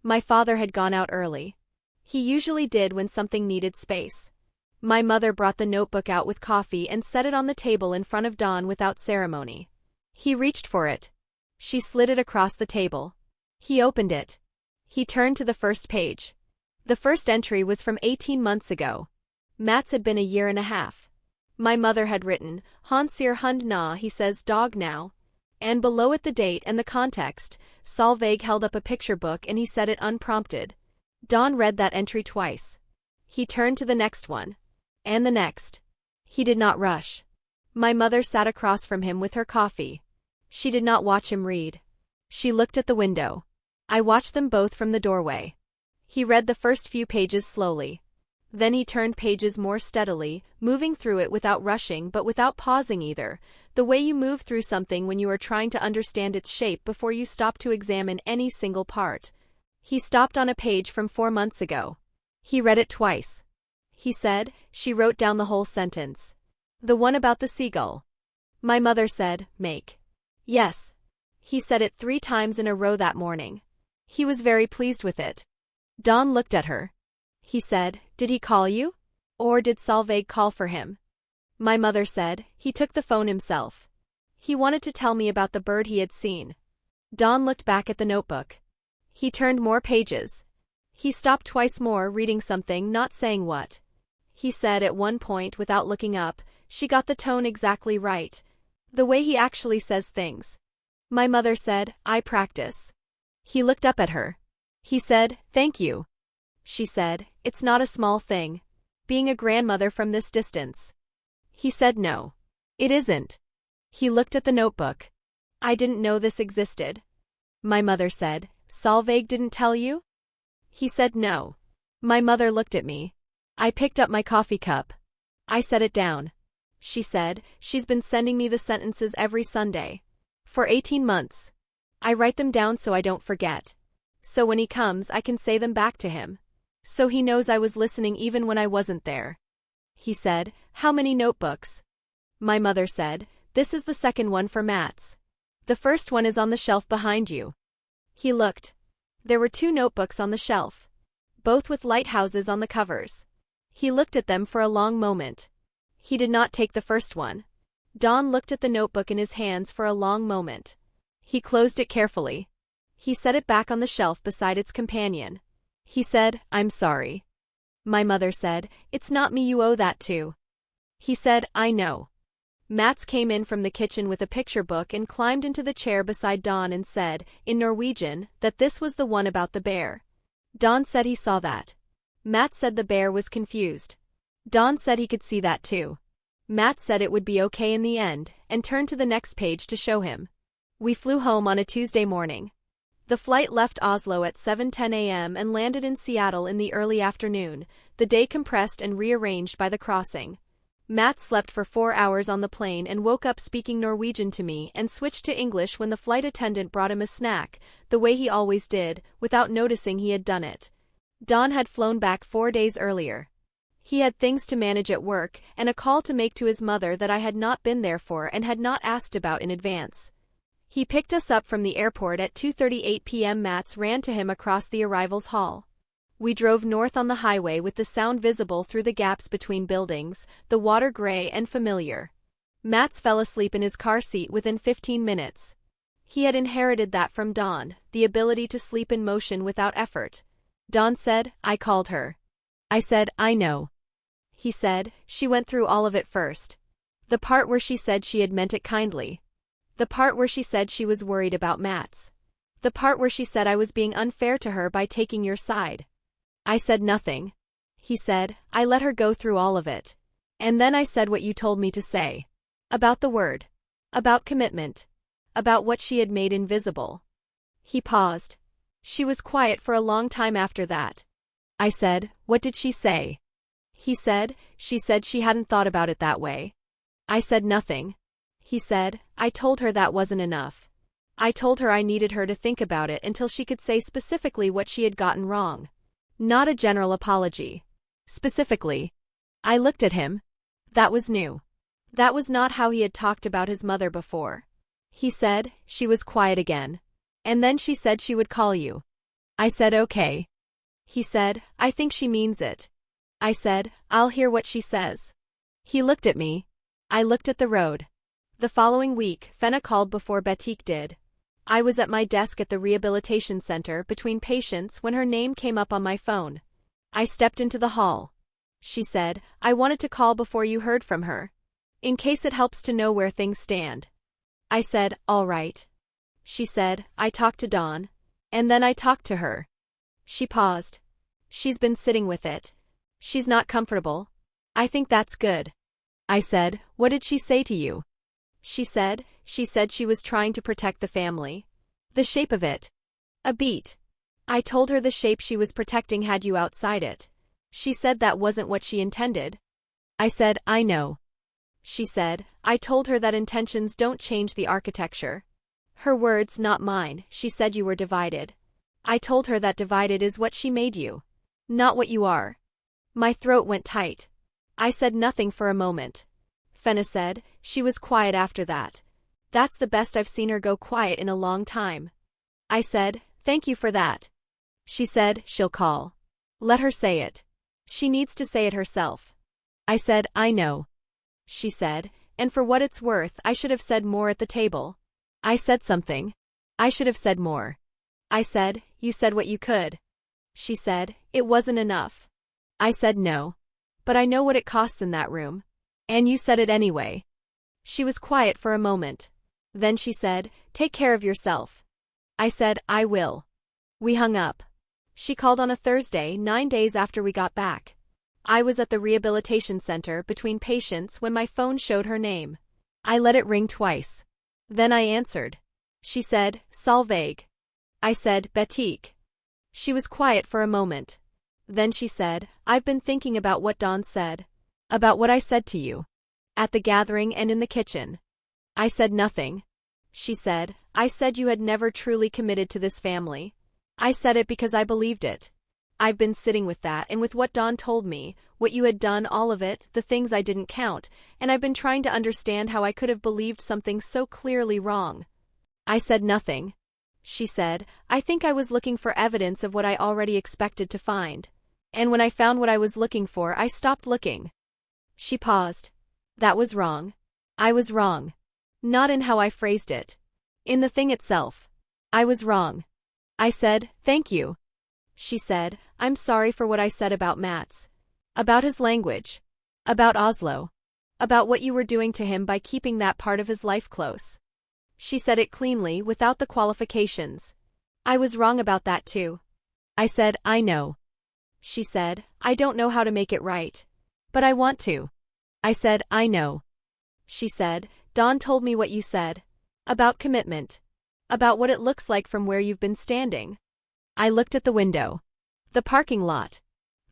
My father had gone out early. He usually did when something needed space. My mother brought the notebook out with coffee and set it on the table in front of Don without ceremony. He reached for it. She slid it across the table. He opened it. He turned to the first page. The first entry was from 18 months ago. Mats had been a year and a half. My mother had written, Hansir hund na, he says dog now. And below it the date and the context. Solveig held up a picture book and he said it unprompted. Don read that entry twice. He turned to the next one. And the next. He did not rush. My mother sat across from him with her coffee. She did not watch him read. She looked at the window. I watched them both from the doorway. He read the first few pages slowly. Then he turned pages more steadily, moving through it without rushing but without pausing either, the way you move through something when you are trying to understand its shape before you stop to examine any single part. He stopped on a page from 4 months ago. He read it twice. He said, she wrote down the whole sentence. The one about the seagull. My mother said, make. Yes. He said it 3 times in a row that morning. He was very pleased with it. Don looked at her. He said, did he call you? Or did Solveig call for him? My mother said, he took the phone himself. He wanted to tell me about the bird he had seen. Don looked back at the notebook. He turned more pages. He stopped twice more, reading something, not saying what. He said at one point without looking up, she got the tone exactly right. The way he actually says things. My mother said, I practice. He looked up at her. He said, thank you. She said, it's not a small thing. Being a grandmother from this distance. He said no. It isn't. He looked at the notebook. I didn't know this existed. My mother said, Solveig didn't tell you? He said no. My mother looked at me. I picked up my coffee cup. I set it down. She said, she's been sending me the sentences every Sunday. For 18 months. I write them down so I don't forget. So when he comes I can say them back to him. So he knows I was listening even when I wasn't there. He said, how many notebooks? My mother said, this is the second one for Mats. The first one is on the shelf behind you. He looked. There were 2 notebooks on the shelf. Both with lighthouses on the covers. He looked at them for a long moment. He did not take the first one. Don looked at the notebook in his hands for a long moment. He closed it carefully. He set it back on the shelf beside its companion. He said, I'm sorry. My mother said, it's not me you owe that to. He said, I know. Mats came in from the kitchen with a picture book and climbed into the chair beside Don and said, in Norwegian, that this was the one about the bear. Don said he saw that. Mats said the bear was confused. Don said he could see that too. Mats said it would be okay in the end, and turned to the next page to show him. We flew home on a Tuesday morning. The flight left Oslo at 7:10 a.m. and landed in Seattle in the early afternoon, the day compressed and rearranged by the crossing. Mats slept for 4 hours on the plane and woke up speaking Norwegian to me and switched to English when the flight attendant brought him a snack, the way he always did, without noticing he had done it. Don had flown back 4 days earlier. He had things to manage at work and a call to make to his mother that I had not been there for and had not asked about in advance. He picked us up from the airport at 2:38 p.m. Mats ran to him across the arrivals hall. We drove north on the highway with the sound visible through the gaps between buildings, the water gray and familiar. Mats fell asleep in his car seat within 15 minutes. He had inherited that from Don, the ability to sleep in motion without effort. Don said, I called her. I said, I know. He said, she went through all of it first. The part where she said she had meant it kindly. The part where she said she was worried about Mats. The part where she said I was being unfair to her by taking your side. I said nothing. He said, I let her go through all of it. And then I said what you told me to say. About the word. About commitment. About what she had made invisible. He paused. She was quiet for a long time after that. I said, what did she say? He said, she said she hadn't thought about it that way. I said nothing. He said, I told her that wasn't enough. I told her I needed her to think about it until she could say specifically what she had gotten wrong. Not a general apology. Specifically. I looked at him. That was new. That was not how he had talked about his mother before. He said, she was quiet again. And then she said she would call you. I said okay. He said, I think she means it. I said, I'll hear what she says. He looked at me. I looked at the road. The following week, Fenna called before Betik did. I was at my desk at the rehabilitation center between patients when her name came up on my phone. I stepped into the hall. She said, I wanted to call before you heard from her. In case it helps to know where things stand. I said, all right. She said, I talked to Dawn. And then I talked to her. She paused. She's been sitting with it. She's not comfortable. I think that's good. I said, what did she say to you? She said she was trying to protect the family. The shape of it. A beat. I told her the shape she was protecting had you outside it. She said that wasn't what she intended. I said, I know. She said, I told her that intentions don't change the architecture. Her words, not mine, she said you were divided. I told her that divided is what she made you. Not what you are. My throat went tight. I said nothing for a moment. Fenna said, she was quiet after that. That's the best I've seen her go quiet in a long time. I said, thank you for that. She said, she'll call. Let her say it. She needs to say it herself. I said, I know. She said, and for what it's worth, I should have said more at the table. I said something. I should have said more. I said, you said what you could. She said, it wasn't enough. I said no. But I know what it costs in that room. And you said it anyway. She was quiet for a moment. Then she said, take care of yourself. I said, I will. We hung up. She called on a Thursday, 9 days after we got back. I was at the rehabilitation center between patients when my phone showed her name. I let it ring twice. Then I answered. She said, Salvague. I said, Betik. She was quiet for a moment. Then she said, I've been thinking about what Dawn said. About what I said to you. At the gathering and in the kitchen. I said nothing. She said, I said you had never truly committed to this family. I said it because I believed it. I've been sitting with that and with what Dawn told me, what you had done, all of it, the things I didn't count, and I've been trying to understand how I could have believed something so clearly wrong. I said nothing. She said, I think I was looking for evidence of what I already expected to find. And when I found what I was looking for, I stopped looking. She paused. That was wrong. I was wrong. Not in how I phrased it. In the thing itself. I was wrong. I said, thank you. She said, I'm sorry for what I said about Mats. About his language. About Oslo. About what you were doing to him by keeping that part of his life close. She said it cleanly, without the qualifications. I was wrong about that too. I said, I know. She said, I don't know how to make it right. But I want to. I said, I know. She said, Dawn told me what you said. About commitment. About what it looks like from where you've been standing. I looked at the window. The parking lot.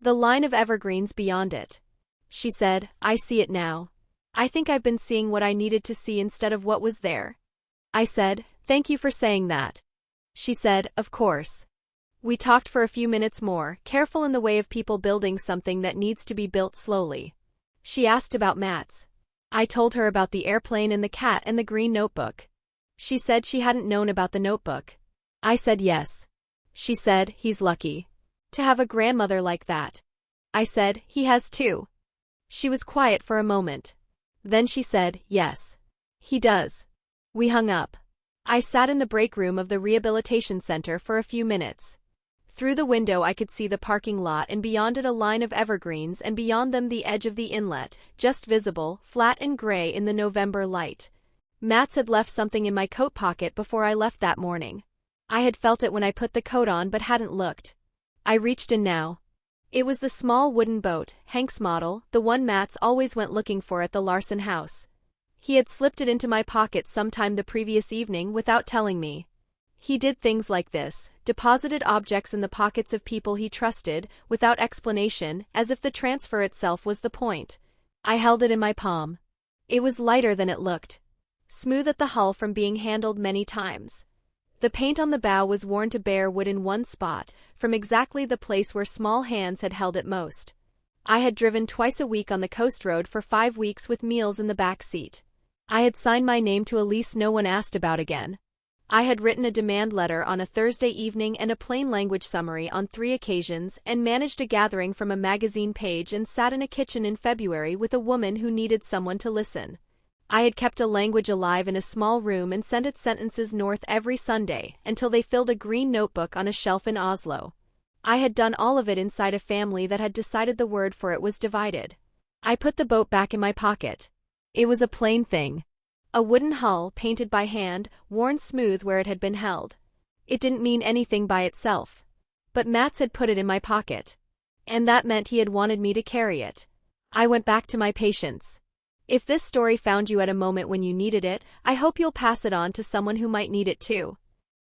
The line of evergreens beyond it. She said, I see it now. I think I've been seeing what I needed to see instead of what was there. I said, thank you for saying that. She said, of course. We talked for a few minutes more, careful in the way of people building something that needs to be built slowly. She asked about Mats. I told her about the airplane and the cat and the green notebook. She said she hadn't known about the notebook. I said yes. She said, he's lucky. To have a grandmother like that. I said, he has too. She was quiet for a moment. Then she said, yes. He does. We hung up. I sat in the break room of the rehabilitation center for a few minutes. Through the window I could see the parking lot and beyond it a line of evergreens and beyond them the edge of the inlet, just visible, flat and gray in the November light. Mats had left something in my coat pocket before I left that morning. I had felt it when I put the coat on but hadn't looked. I reached in now. It was the small wooden boat, Hank's model, the one Mats always went looking for at the Larson house. He had slipped it into my pocket sometime the previous evening without telling me. He did things like this, deposited objects in the pockets of people he trusted, without explanation, as if the transfer itself was the point. I held it in my palm. It was lighter than it looked. Smooth at the hull from being handled many times. The paint on the bow was worn to bare wood in one spot, from exactly the place where small hands had held it most. I had driven twice a week on the coast road for 5 weeks with meals in the back seat. I had signed my name to a lease no one asked about again. I had written a demand letter on a Thursday evening and a plain language summary on 3 occasions and managed a gathering from a magazine page and sat in a kitchen in February with a woman who needed someone to listen. I had kept a language alive in a small room and sent its sentences north every Sunday until they filled a green notebook on a shelf in Oslo. I had done all of it inside a family that had decided the word for it was divided. I put the boat back in my pocket. It was a plain thing. A wooden hull, painted by hand, worn smooth where it had been held. It didn't mean anything by itself. But Mats had put it in my pocket. And that meant he had wanted me to carry it. I went back to my patients. If this story found you at a moment when you needed it, I hope you'll pass it on to someone who might need it too.